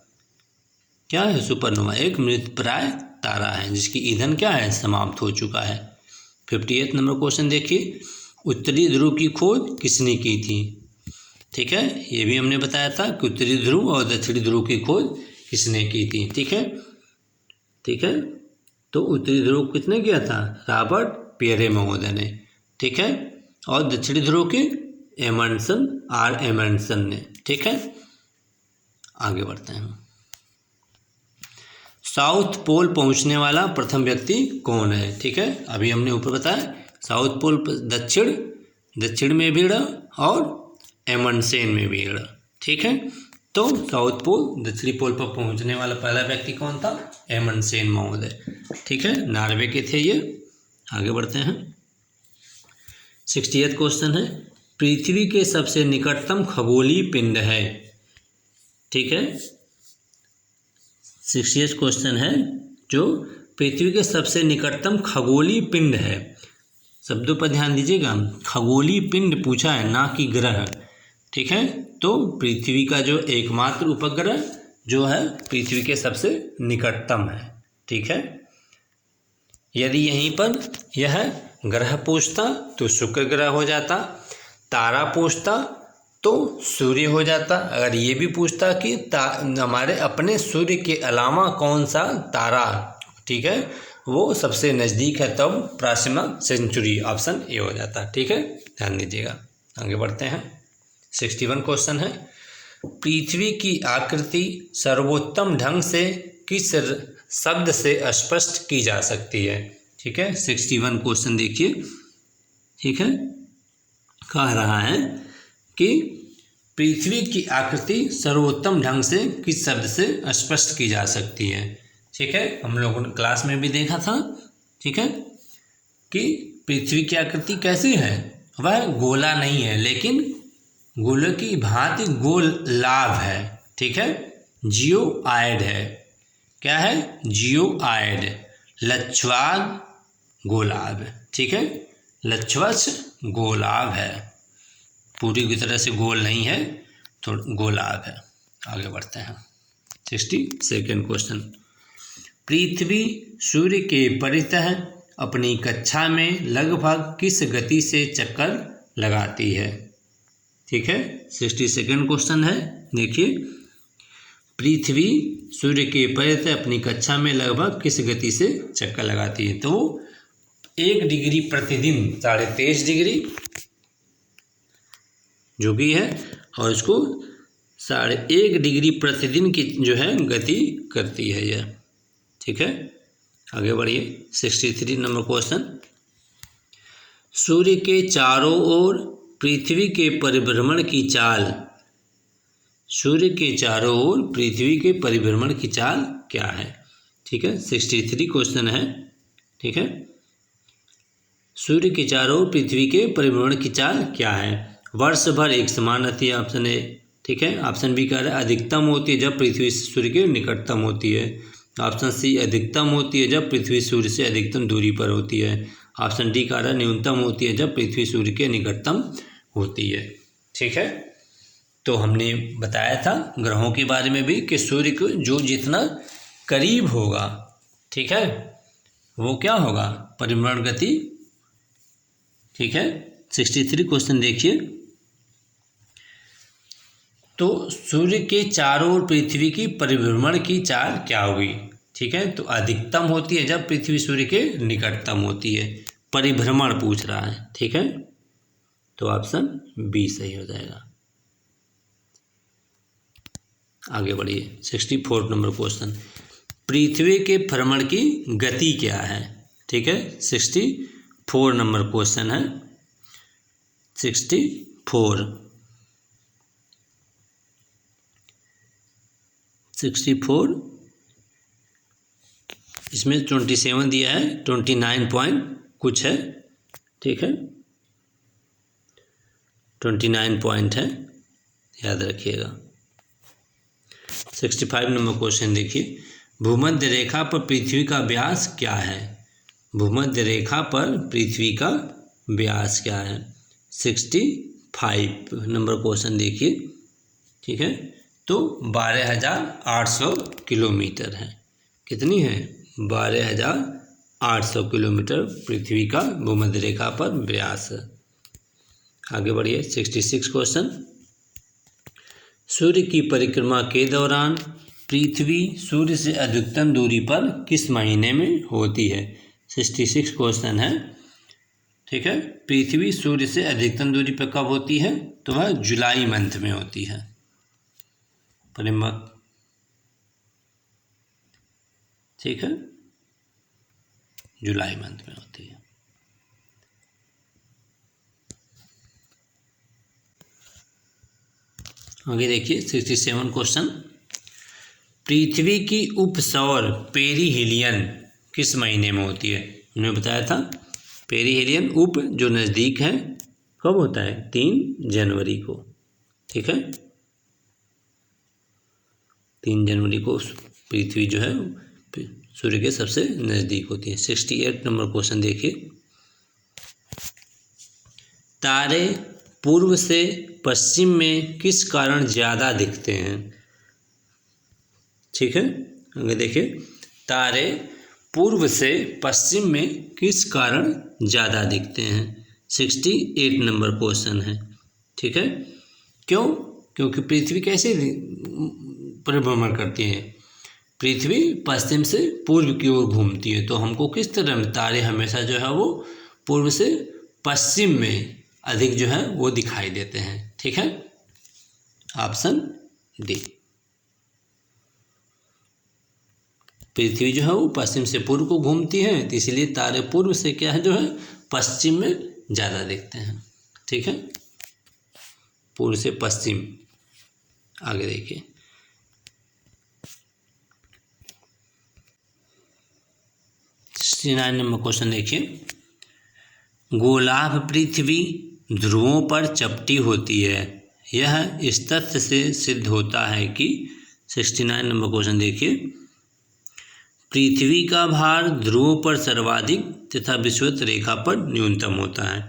क्या है? सुपरनोवा एक मृतप्राय तारा है जिसकी ईंधन क्या है? समाप्त हो चुका है। 58 नंबर क्वेश्चन देखिए, उत्तरी ध्रुव की खोज किसने की थी? ठीक है, ये भी हमने बताया था कि उत्तरी ध्रुव और दक्षिणी ध्रुव की खोज किसने की थी। ठीक है, ठीक है, तो उत्तरी ध्रुव किसने किया था? रॉबर्ट पियरे महोदय ने। ठीक है, और दक्षिणी ध्रुव के एमंडसन ने। ठीक है, आगे बढ़ते हैं। साउथ पोल पहुंचने वाला प्रथम व्यक्ति कौन है? ठीक है, अभी हमने ऊपर बताया साउथ पोल दक्षिण में भी रहा और एमंडसेन में भी रहा। ठीक है, तो साउथ पोल दक्षिणी पोल पर पहुंचने वाला पहला व्यक्ति कौन था? एमंडसेन महोदय। ठीक है, नॉर्वे के थे ये। आगे बढ़ते हैं। 60th क्वेश्चन है, पृथ्वी के सबसे निकटतम खगोलीय पिंड है। ठीक है, 60th क्वेश्चन है जो पृथ्वी के सबसे निकटतम खगोलीय पिंड है। शब्दों पर ध्यान दीजिएगा, खगोलीय पिंड पूछा है, ना कि ग्रह। ठीक है, तो पृथ्वी का जो एकमात्र उपग्रह जो है पृथ्वी के सबसे निकटतम है। ठीक है, यदि यहीं पर यह ग्रह पूछता तो शुक्र ग्रह हो जाता, तारा पूछता तो सूर्य हो जाता। अगर ये भी पूछता कि हमारे अपने सूर्य के अलावा कौन सा तारा, ठीक है, वो सबसे नज़दीक है, तब प्रासिमा सेंचुरी, ऑप्शन ए हो जाता। ठीक है, ध्यान दीजिएगा। आगे बढ़ते हैं। 61 क्वेश्चन है, पृथ्वी की आकृति सर्वोत्तम ढंग से किस शब्द से स्पष्ट की जा सकती है? ठीक है, 61 क्वेश्चन देखिए। ठीक है, कह रहा है कि पृथ्वी की आकृति सर्वोत्तम ढंग से किस शब्द से स्पष्ट की जा सकती है? ठीक है, हम लोगों ने क्लास में भी देखा था। ठीक है, कि पृथ्वी की आकृति कैसी है? वह गोला नहीं है, लेकिन गोले की भांति गोलाभ है। ठीक है, जियोआइड है। क्या है? जियोआइड, लच्छवाद गोलाभ। ठीक है, लच्छवच गोलाभ है, पूरी की तरह से गोल नहीं है, तो गोलाभ है। आगे बढ़ते हैं। 62nd क्वेश्चन, पृथ्वी सूर्य के परितः अपनी कक्षा में लगभग किस गति से चक्कर लगाती है? ठीक है, 62nd क्वेश्चन है। देखिए, पृथ्वी सूर्य के परितः अपनी कक्षा में लगभग किस गति से चक्कर लगाती है? तो 1 डिग्री प्रतिदिन 23.5 डिग्री जो भी है, और इसको 1.5 डिग्री प्रतिदिन की जो है गति करती है यह। ठीक है, आगे बढ़िए। 63 नंबर क्वेश्चन, सूर्य के चारों ओर पृथ्वी के परिभ्रमण की चाल, सूर्य के चारों ओर पृथ्वी के परिभ्रमण की चाल क्या है? ठीक है, 63 क्वेश्चन है। ठीक है, सूर्य के चारों ओर पृथ्वी के परिभ्रमण की चाल क्या है? वर्ष भर एक समान रहती है, ऑप्शन ए। ठीक है, ऑप्शन बी कह रहा है अधिकतम होती है जब पृथ्वी सूर्य के निकटतम होती है। ऑप्शन सी अधिकतम होती है जब पृथ्वी सूर्य से अधिकतम दूरी पर होती है। ऑप्शन डी कह रहा है न्यूनतम होती है जब पृथ्वी सूर्य के निकटतम होती है। ठीक है, तो हमने बताया था ग्रहों के बारे में भी कि सूर्य को जो जितना करीब होगा, ठीक है, वो क्या होगा? परिभ्रमण गति। ठीक है, 63 क्वेश्चन देखिए, तो सूर्य के चारों ओर पृथ्वी की परिभ्रमण की चाल क्या होगी? ठीक है, तो अधिकतम होती है जब पृथ्वी सूर्य के निकटतम होती है। परिभ्रमण पूछ रहा है। ठीक है, तो ऑप्शन बी सही हो जाएगा। आगे बढ़िए। 64 नंबर क्वेश्चन, पृथ्वी के भ्रमण की गति क्या है? ठीक है, 64 नंबर क्वेश्चन है। 64 इसमें 27 दिया है, 29 पॉइंट कुछ है। ठीक है, 29 पॉइंट है, याद रखिएगा। 65 नंबर क्वेश्चन देखिए, भूमध्य रेखा पर पृथ्वी का व्यास क्या है? भूमध्य रेखा पर पृथ्वी का व्यास क्या है? 65 नंबर क्वेश्चन देखिए। ठीक है, तो 12,800 किलोमीटर है। कितनी है? 12,800 किलोमीटर पृथ्वी का भूमध्य रेखा पर व्यास है। आगे बढ़िए 66 क्वेश्चन। सूर्य की परिक्रमा के दौरान पृथ्वी सूर्य से अधिकतम दूरी पर किस महीने में होती है? 66 क्वेश्चन है, ठीक है। पृथ्वी सूर्य से अधिकतम दूरी पर कब होती है? तो वह जुलाई मंथ में होती है। परिक्रमा, ठीक है, जुलाई मंथ में होती है। आगे देखिए 67 क्वेश्चन। पृथ्वी की उपसौर पेरिहीलियन किस महीने में होती है? हमने बताया था पेरिहीलियन उप जो नज़दीक है कब होता है? 3 जनवरी को, ठीक है। 3 जनवरी को पृथ्वी जो है सूर्य के सबसे नज़दीक होती है। 68 नंबर क्वेश्चन देखिए। तारे पूर्व से पश्चिम में किस कारण ज़्यादा दिखते हैं? ठीक है, आगे देखिए। तारे पूर्व से पश्चिम में किस कारण ज़्यादा दिखते हैं? 68 नंबर क्वेश्चन है, ठीक है। क्यों? क्योंकि पृथ्वी कैसे परिभ्रमण करती है? पृथ्वी पश्चिम से पूर्व की ओर घूमती है, तो हमको किस तरह में तारे हमेशा जो है वो पूर्व से पश्चिम में अधिक जो है वो दिखाई देते हैं, ठीक है। Option D. पृथ्वी जो है वो पश्चिम से पूर्व को घूमती है, तो इसलिए तारे पूर्व से क्या है जो है पश्चिम में ज़्यादा दिखते हैं, ठीक है। पूर्व से पश्चिम। आगे देखिए 69 नंबर क्वेश्चन देखिए। गोलाभ पृथ्वी ध्रुवों पर चपटी होती है, यह इस तथ्य से सिद्ध होता है कि 69 नंबर क्वेश्चन देखिए। पृथ्वी का भार ध्रुवों पर सर्वाधिक तथा विषुवत रेखा पर न्यूनतम होता है,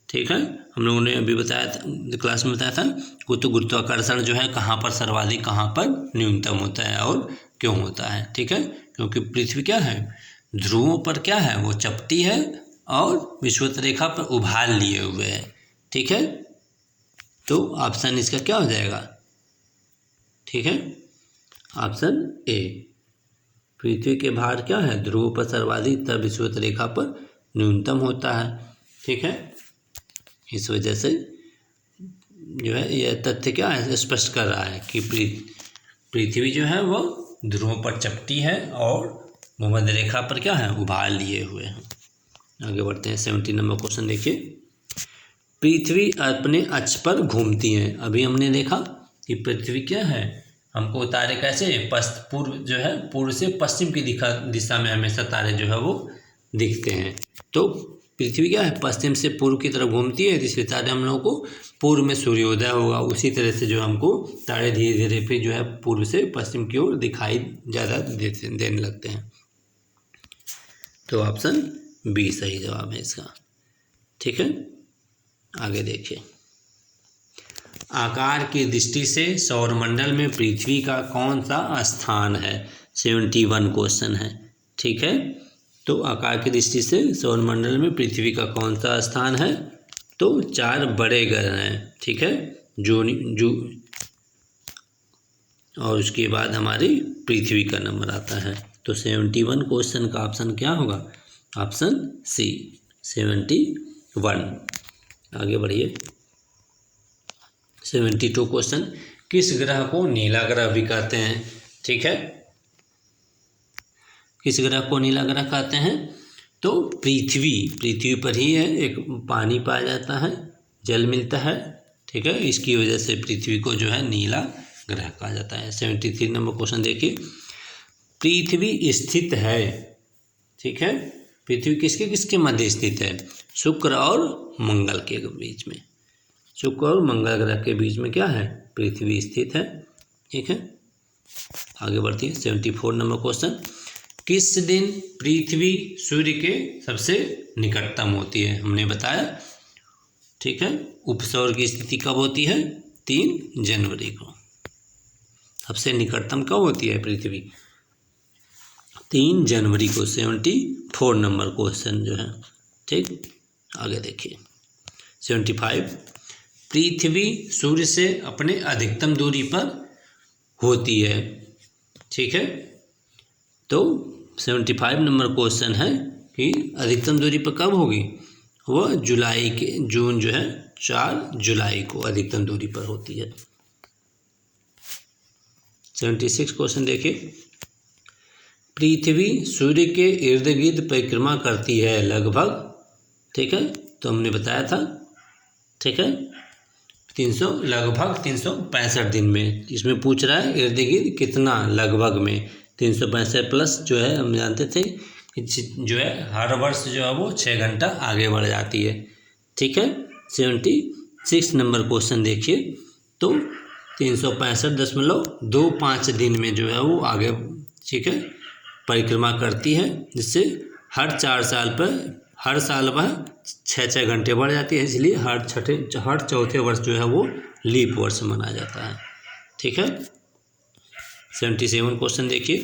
ठीक है। हम लोगों ने अभी बताया था, क्लास में बताया था, गुरुत्वाकर्षण जो है कहाँ पर सर्वाधिक कहाँ पर न्यूनतम होता है और क्यों होता है, ठीक है। क्योंकि पृथ्वी क्या है ध्रुवों पर क्या है वो चपटी है और विषुवत रेखा पर उभार लिए हुए है, ठीक है। तो ऑप्शन इसका क्या हो जाएगा? ठीक है, ऑप्शन ए। पृथ्वी के भार क्या है ध्रुव पर सर्वाधिक तथा विषुवत रेखा पर न्यूनतम होता है, ठीक है। इस वजह से जो है यह तथ्य क्या है स्पष्ट कर रहा है कि पृथ्वी जो है वो ध्रुवों पर चपटी है और भूमध्य रेखा पर क्या है उभार लिए हुए हैं। आगे बढ़ते हैं 70 नंबर क्वेश्चन देखिए। पृथ्वी अपने अक्ष पर घूमती है। अभी हमने देखा कि पृथ्वी क्या है हमको तारे कैसे पूर्व जो है पूर्व से पश्चिम की दिशा में हमेशा तारे जो है वो दिखते हैं। तो पृथ्वी क्या है पश्चिम से पूर्व की तरफ घूमती है, इसलिए तारे हम लोगों को पूर्व में सूर्योदय होगा, उसी तरह से जो हमको तारे धीरे धीरे फिर जो है पूर्व से पश्चिम की ओर दिखाई ज़्यादा देने लगते हैं। तो ऑप्शन बी सही जवाब है इसका, ठीक है। आगे देखिए। आकार की दृष्टि से सौरमंडल में पृथ्वी का कौन सा स्थान है? 71 क्वेश्चन है, ठीक है। तो आकार की दृष्टि से सौरमंडल में पृथ्वी का कौन सा स्थान है? तो 4 बड़े ग्रह हैं, ठीक है, जो और उसके बाद हमारी पृथ्वी का नंबर आता है। तो 71 क्वेश्चन का ऑप्शन क्या होगा? Option C 71। आगे बढ़िए 72 क्वेश्चन। किस ग्रह को नीला ग्रह भी कहते हैं? ठीक है, किस ग्रह को नीला ग्रह कहते हैं? तो पृथ्वी पर ही है, एक पानी पाया जाता है, जल मिलता है, ठीक है, इसकी वजह से पृथ्वी को जो है नीला ग्रह कहा जाता है। 73 नंबर क्वेश्चन देखिए। पृथ्वी स्थित है, ठीक है, पृथ्वी किसके किसके मध्य स्थित है? शुक्र और मंगल के बीच में, शुक्र और मंगल ग्रह के बीच में क्या है? पृथ्वी स्थित है, ठीक है। आगे बढ़ती है 74 नंबर क्वेश्चन। किस दिन पृथ्वी सूर्य के सबसे निकटतम होती है? हमने बताया, ठीक है, उपसौर की स्थिति कब होती है? 3 जनवरी को। सबसे निकटतम कब होती है पृथ्वी? 3 जनवरी को। 74 नंबर क्वेश्चन जो है, ठीक। आगे देखिए 75। पृथ्वी सूर्य से अपने अधिकतम दूरी पर होती है। ठीक है, तो 75 नंबर क्वेश्चन है कि अधिकतम दूरी पर कब होगी, वह जून जो है 4 जुलाई को अधिकतम दूरी पर होती है। 76 क्वेश्चन देखिए, पृथ्वी सूर्य के इर्द गिर्द परिक्रमा करती है लगभग, ठीक है, तो हमने बताया था, ठीक है, लगभग 365 दिन में। इसमें पूछ रहा है इर्द गिर्द कितना, लगभग में 365 प्लस जो है हम जानते थे कि जो है हर वर्ष जो है वो 6 घंटा आगे बढ़ जाती है। ठीक है, 76 नंबर क्वेश्चन देखिए, तो 365.25 दिन में जो है वो आगे, ठीक है, परिक्रमा करती है, जिससे हर 4 साल पर हर साल वह 6 घंटे बढ़ जाती है, इसलिए हर चौथे वर्ष जो है वो लीप वर्ष माना जाता है। ठीक है, 77 क्वेश्चन देखिए,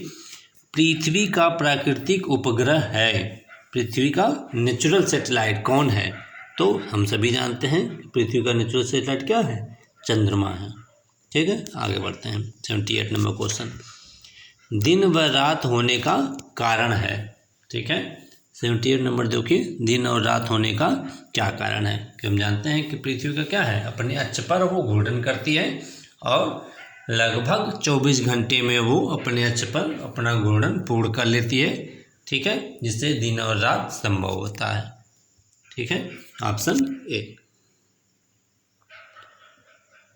पृथ्वी का प्राकृतिक उपग्रह है, पृथ्वी का नेचुरल सैटेलाइट कौन है, तो हम सभी जानते हैं पृथ्वी का नेचुरल सैटेलाइट क्या है, चंद्रमा है। ठीक है, आगे बढ़ते हैं। 78 नंबर क्वेश्चन, दिन व रात होने का कारण है। ठीक है, 78 नंबर देखिए, दिन और रात होने का क्या कारण है, कि हम जानते हैं कि पृथ्वी का क्या है, अपने अक्ष पर वो घूर्णन करती है और लगभग 24 घंटे में वो अपने अक्ष पर अपना घूर्णन पूर्ण कर लेती है। ठीक है, जिससे दिन और रात संभव होता है। ठीक है, ऑप्शन ए।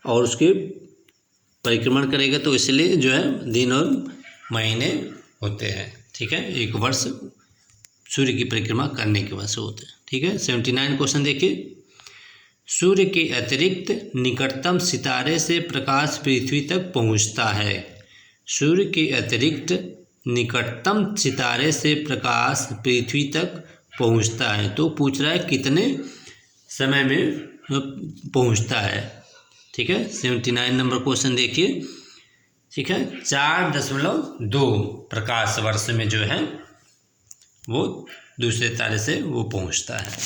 और उसके परिक्रमण करेगा तो इसलिए जो है दिन और महीने होते हैं। ठीक है, एक वर्ष सूर्य की परिक्रमा करने के वजह से होते हैं। ठीक है, 79 क्वेश्चन देखिए, सूर्य के अतिरिक्त निकटतम सितारे से प्रकाश पृथ्वी तक पहुंचता है, सूर्य के अतिरिक्त निकटतम सितारे से प्रकाश पृथ्वी तक पहुंचता है, तो पूछ रहा है कितने समय में पहुंचता है। ठीक है, 79 नंबर क्वेश्चन देखिए, ठीक है, 4.2 प्रकाश वर्ष में जो है वो दूसरे तारे से वो पहुंचता है,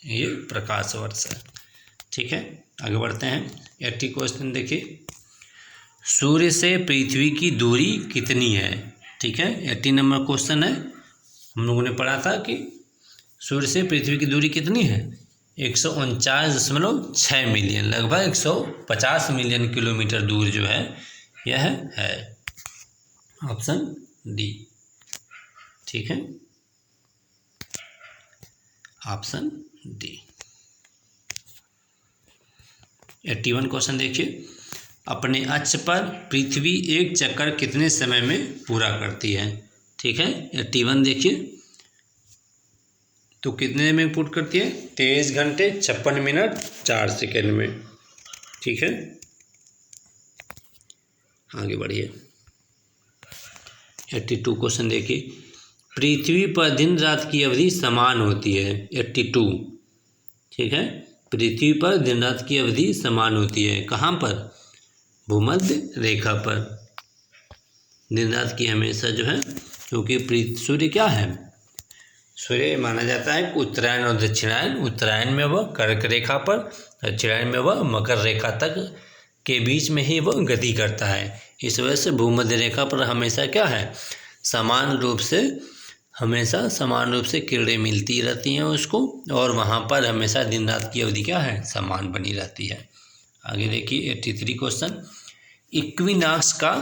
ये प्रकाश वर्ष है। ठीक है, आगे बढ़ते हैं। 80 क्वेश्चन देखिए, सूर्य से पृथ्वी की दूरी कितनी है। ठीक है, 80 नंबर क्वेश्चन है, हम लोगों ने पढ़ा था कि सूर्य से पृथ्वी की दूरी कितनी है, 149.6 मिलियन, लगभग 150 मिलियन किलोमीटर दूर जो है यह है। Option D. ठीक है, ऑप्शन डी। 81 क्वेश्चन देखिए, अपने अक्ष पर पृथ्वी एक चक्कर कितने समय में पूरा करती है। ठीक है, 81 देखिए, तो कितने में पूर्ण करती है, 23 घंटे 56 मिनट 4 सेकेंड में। ठीक है, आगे बढ़िए। 82 क्वेश्चन देखिए, पृथ्वी पर दिन रात की अवधि समान होती है। 82, ठीक है, पृथ्वी पर दिन रात की अवधि समान होती है, कहाँ पर, भूमध्य रेखा पर। दिन रात की हमेशा जो है, क्योंकि सूर्य क्या है, सूर्य माना जाता है उत्तरायण और दक्षिणायन, उत्तरायण में वह कर्क रेखा पर, दक्षिणायन में वह मकर रेखा तक के बीच में ही वह गति करता है। इस वजह से भूमध्य रेखा पर हमेशा क्या है, समान रूप से किरणें मिलती रहती हैं उसको, और वहाँ पर हमेशा दिन रात की अवधि क्या है, समान बनी रहती है। आगे देखिए 83 क्वेश्चन, इक्विनॉक्स का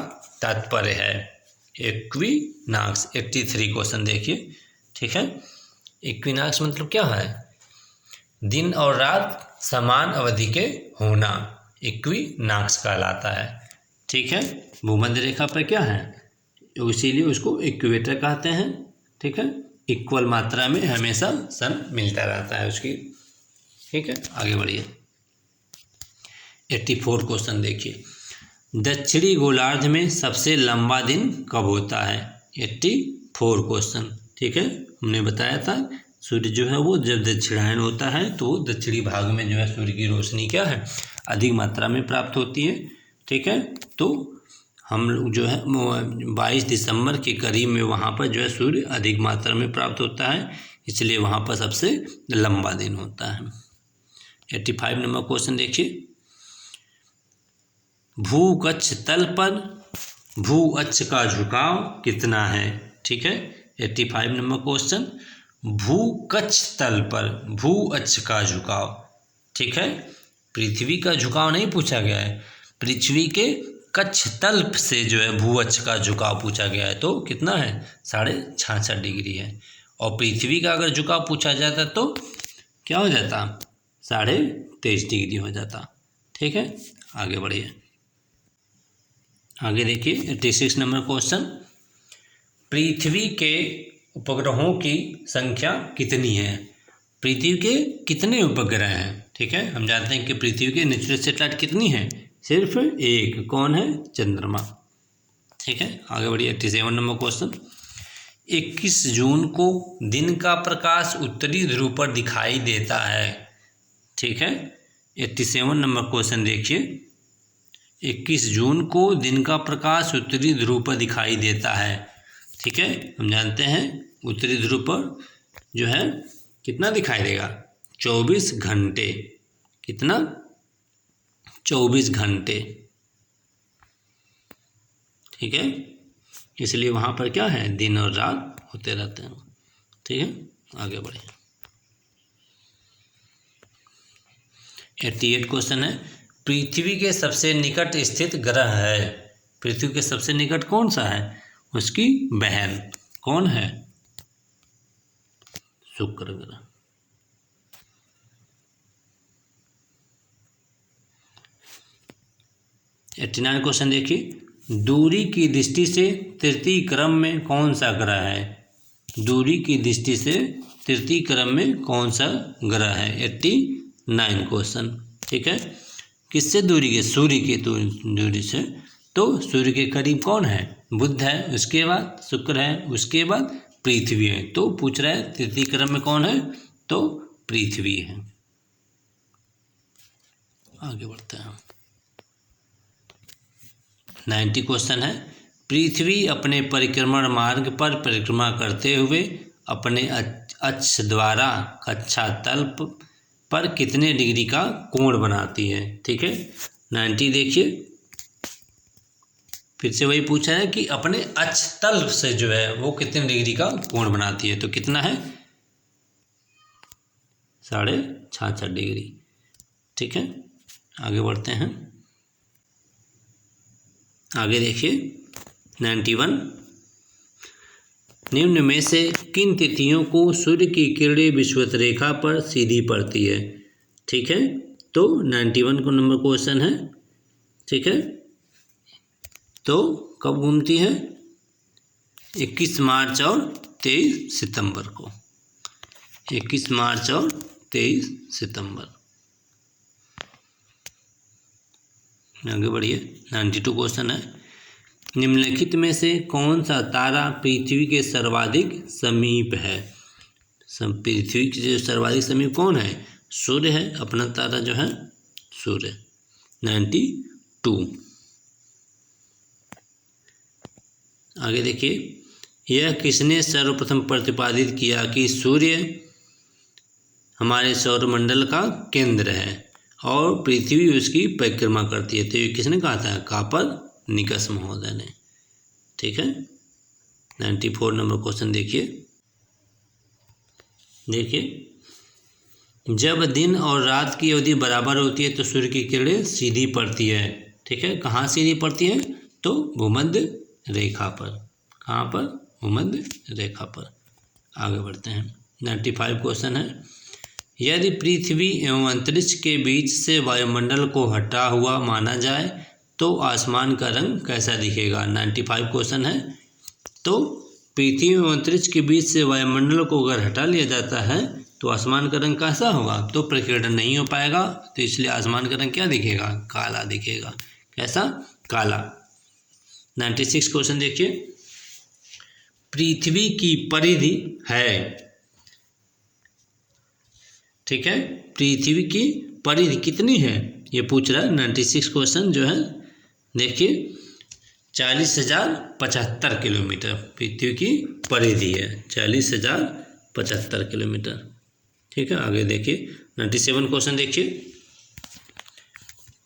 तात्पर्य है। इक्विनॉक्स 83 क्वेश्चन देखिए, ठीक है, इक्विनॉक्स मतलब क्या है, दिन और रात समान अवधि के होना इक्विनॉक्स कहलाता है। ठीक है, भूमध्य रेखा पर क्या है, इसीलिए उसको इक्वेटर कहते हैं। ठीक है, इक्वल मात्रा में हमेशा सन मिलता रहता है उसकी। ठीक है, आगे बढ़िए। 84 क्वेश्चन देखिए, दक्षिणी गोलार्ध में सबसे लंबा दिन कब होता है। 84 क्वेश्चन, ठीक है, हमने बताया था सूर्य जो है वो जब दक्षिणायन होता है तो दक्षिणी भाग में जो है सूर्य की रोशनी क्या है, अधिक मात्रा में प्राप्त होती है। ठीक है, तो हम लोग जो है 22 दिसंबर के करीब में वहाँ पर जो है सूर्य अधिक मात्रा में प्राप्त होता है, इसलिए वहाँ पर सबसे लंबा दिन होता है। 85 नंबर क्वेश्चन देखिए, भूकक्ष तल पर भू अक्ष का झुकाव कितना है। ठीक है, 85 नंबर क्वेश्चन, भूकक्ष तल पर भू अक्ष का झुकाव। ठीक है, पृथ्वी का झुकाव नहीं पूछा गया है, पृथ्वी के कक्ष तल से जो है भू अक्ष का झुकाव पूछा गया है। तो कितना है, 66.5 डिग्री है। और पृथ्वी का अगर झुकाव पूछा जाता तो क्या हो जाता, 23.5 डिग्री हो जाता। ठीक है, आगे बढ़िए। आगे देखिए 86 नंबर क्वेश्चन, पृथ्वी के उपग्रहों की संख्या कितनी है। पृथ्वी के कितने उपग्रह हैं। ठीक है, हम जानते हैं कि पृथ्वी के नेचुरल सैटेलाइट कितनी है, सिर्फ एक, कौन है, चंद्रमा। ठीक है, आगे बढ़िए 87 नंबर क्वेश्चन, 21 जून को दिन का प्रकाश उत्तरी ध्रुव पर दिखाई देता है। ठीक है, 87 नंबर क्वेश्चन देखिए, 21 जून को दिन का प्रकाश उत्तरी ध्रुव पर दिखाई देता है। ठीक है, हम जानते हैं उत्तरी ध्रुव पर जो है कितना दिखाई देगा, 24 घंटे। कितना, 24 घंटे। ठीक है, इसलिए वहाँ पर क्या है, दिन और रात होते रहते हैं। ठीक है, आगे बढ़े। 88 क्वेश्चन है, पृथ्वी के सबसे निकट स्थित ग्रह है। पृथ्वी के सबसे निकट कौन सा है, उसकी बहन कौन है, शुक्र ग्रह। क्वेश्चन देखिए, दूरी की दृष्टि से तृतीय क्रम में कौन सा ग्रह है। दूरी की दृष्टि से तृतीय क्रम में कौन सा ग्रह है, 89 क्वेश्चन। ठीक है, किससे दूरी के, सूर्य की दूरी से। तो सूर्य के करीब कौन है, बुध है, उसके बाद शुक्र है, उसके बाद पृथ्वी है। तो पूछ रहा है तृतीय क्रम में कौन है, तो पृथ्वी है। आगे बढ़ते हैं। 90 क्वेश्चन है, पृथ्वी अपने परिक्रमण मार्ग पर परिक्रमा करते हुए अपने अक्ष द्वारा कक्षा तल पर कितने डिग्री का कोण बनाती है। ठीक है, 90 देखिए, फिर से वही पूछा है कि अपने अक्ष तल से जो है वो कितने डिग्री का कोण बनाती है। तो कितना है, 66.5 डिग्री। ठीक है, आगे बढ़ते हैं। आगे देखिए 91, निम्न में से किन तिथियों को सूर्य की किरणें विषुवत रेखा पर सीधी पड़ती है। ठीक है, तो 91 को नंबर क्वेश्चन है। ठीक है, तो कब घूमती है, 21 मार्च और 23 सितंबर को। 21 मार्च और 23 सितंबर। आगे बढ़िए 92 क्वेश्चन है, निम्नलिखित में से कौन सा तारा पृथ्वी के सर्वाधिक समीप है। पृथ्वी के जो सर्वाधिक समीप कौन है, सूर्य है, अपना तारा जो है सूर्य। 92। आगे देखिए, यह किसने सर्वप्रथम प्रतिपादित किया कि सूर्य हमारे सौरमंडल का केंद्र है और पृथ्वी उसकी परिक्रमा करती है। तो ये किसने कहा था, कापरनिकस महोदय ने। ठीक है, 94 नंबर क्वेश्चन देखिए, जब दिन और रात की अवधि बराबर होती है तो सूर्य की किरणें सीधी पड़ती है। ठीक है, कहाँ सीधी पड़ती है, तो भूमध्य रेखा पर। कहाँ पर, भूमध्य रेखा पर। आगे बढ़ते हैं। 95 क्वेश्चन है, यदि पृथ्वी एवं अंतरिक्ष के बीच से वायुमंडल को हटा हुआ माना जाए तो आसमान का रंग कैसा दिखेगा। 95 क्वेश्चन है, तो पृथ्वी एवं अंतरिक्ष के बीच से वायुमंडल को अगर हटा लिया जाता है तो आसमान का रंग कैसा होगा, तो प्रकीर्णन नहीं हो पाएगा, तो इसलिए आसमान का रंग क्या दिखेगा, काला दिखेगा। कैसा, काला। 96 क्वेश्चन देखिए, पृथ्वी की परिधि है। ठीक है, पृथ्वी की परिधि कितनी है, ये पूछ रहा है। 96 क्वेश्चन जो है देखिए 40,075 किलोमीटर पृथ्वी की परिधि है, 40,075 किलोमीटर। ठीक है, आगे देखिए 97 क्वेश्चन देखिए,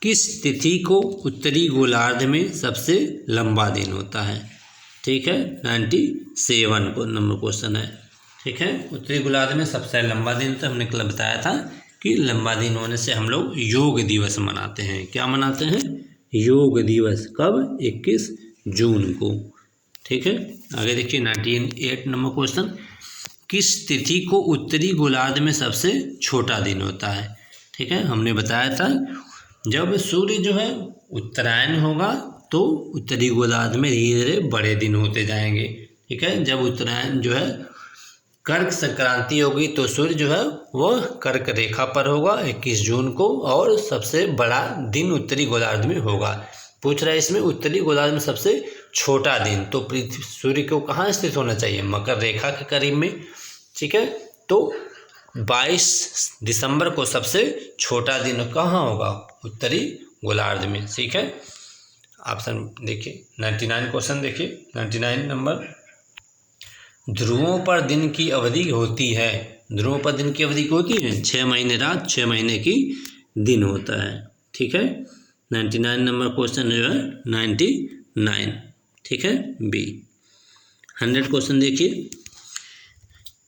किस तिथि को उत्तरी गोलार्ध में सबसे लंबा दिन होता है? ठीक है, 97 को नंबर क्वेश्चन है। ठीक है, उत्तरी गोलार्ध में सबसे लंबा दिन तो हमने कल बताया था कि लंबा दिन होने से हम लोग योग दिवस मनाते हैं। क्या मनाते हैं? योग दिवस। कब? 21 जून को। ठीक है, आगे देखिए 98 नंबर क्वेश्चन, किस तिथि को उत्तरी गोलार्ध में सबसे छोटा दिन होता है? ठीक है, हमने बताया था जब सूर्य जो है उत्तरायण होगा तो उत्तरी गोलार्ध में धीरे धीरे बड़े दिन होते जाएंगे। ठीक है, जब उत्तरायण जो है कर्क संक्रांति होगी तो सूर्य जो है वह कर्क रेखा पर होगा 21 जून को, और सबसे बड़ा दिन उत्तरी गोलार्ध में होगा। पूछ रहा है इसमें उत्तरी गोलार्ध में सबसे छोटा दिन, तो पृथ्वी सूर्य को कहाँ स्थित होना चाहिए? मकर रेखा के करीब में। ठीक है, तो 22 दिसंबर को सबसे छोटा दिन कहाँ होगा? उत्तरी गोलार्ध में। ठीक है, ऑप्शन देखिए 99 क्वेश्चन देखिए 99 नंबर, ध्रुवों पर दिन की अवधि होती है। ध्रुवों पर दिन की अवधि की होती है 6 महीने रात 6 महीने की दिन होता है। ठीक है, 99 नंबर क्वेश्चन जो है 99। ठीक है, बी। 100 क्वेश्चन देखिए,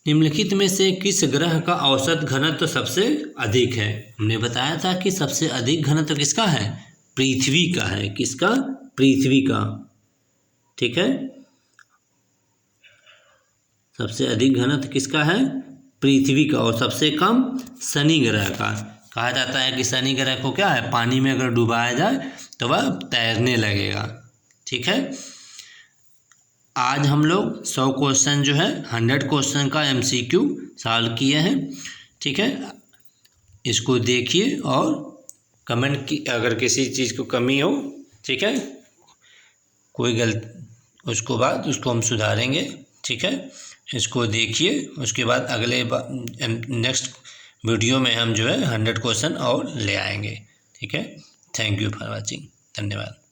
निम्नलिखित में से किस ग्रह का औसत घनत्व सबसे अधिक है? हमने बताया था कि सबसे अधिक घनत्व किसका है? पृथ्वी का है। किसका? पृथ्वी का। ठीक है, सबसे अधिक घनत्व किसका है? पृथ्वी का। और सबसे कम शनि ग्रह का। कहा जाता है कि शनि ग्रह को क्या है, पानी में अगर डुबाया जाए तो वह तैरने लगेगा। ठीक है, आज हम लोग 100 क्वेश्चन जो है 100 क्वेश्चन का MCQ सॉल्व किए हैं। ठीक है, इसको देखिए और कमेंट की, अगर किसी चीज़ को कमी हो, ठीक है, कोई गलत उसको उसको हम सुधारेंगे। ठीक है, इसको देखिए, उसके बाद अगले नेक्स्ट वीडियो में हम जो है 100 क्वेश्चन और ले आएंगे। ठीक है, थैंक यू फॉर वॉचिंग। धन्यवाद।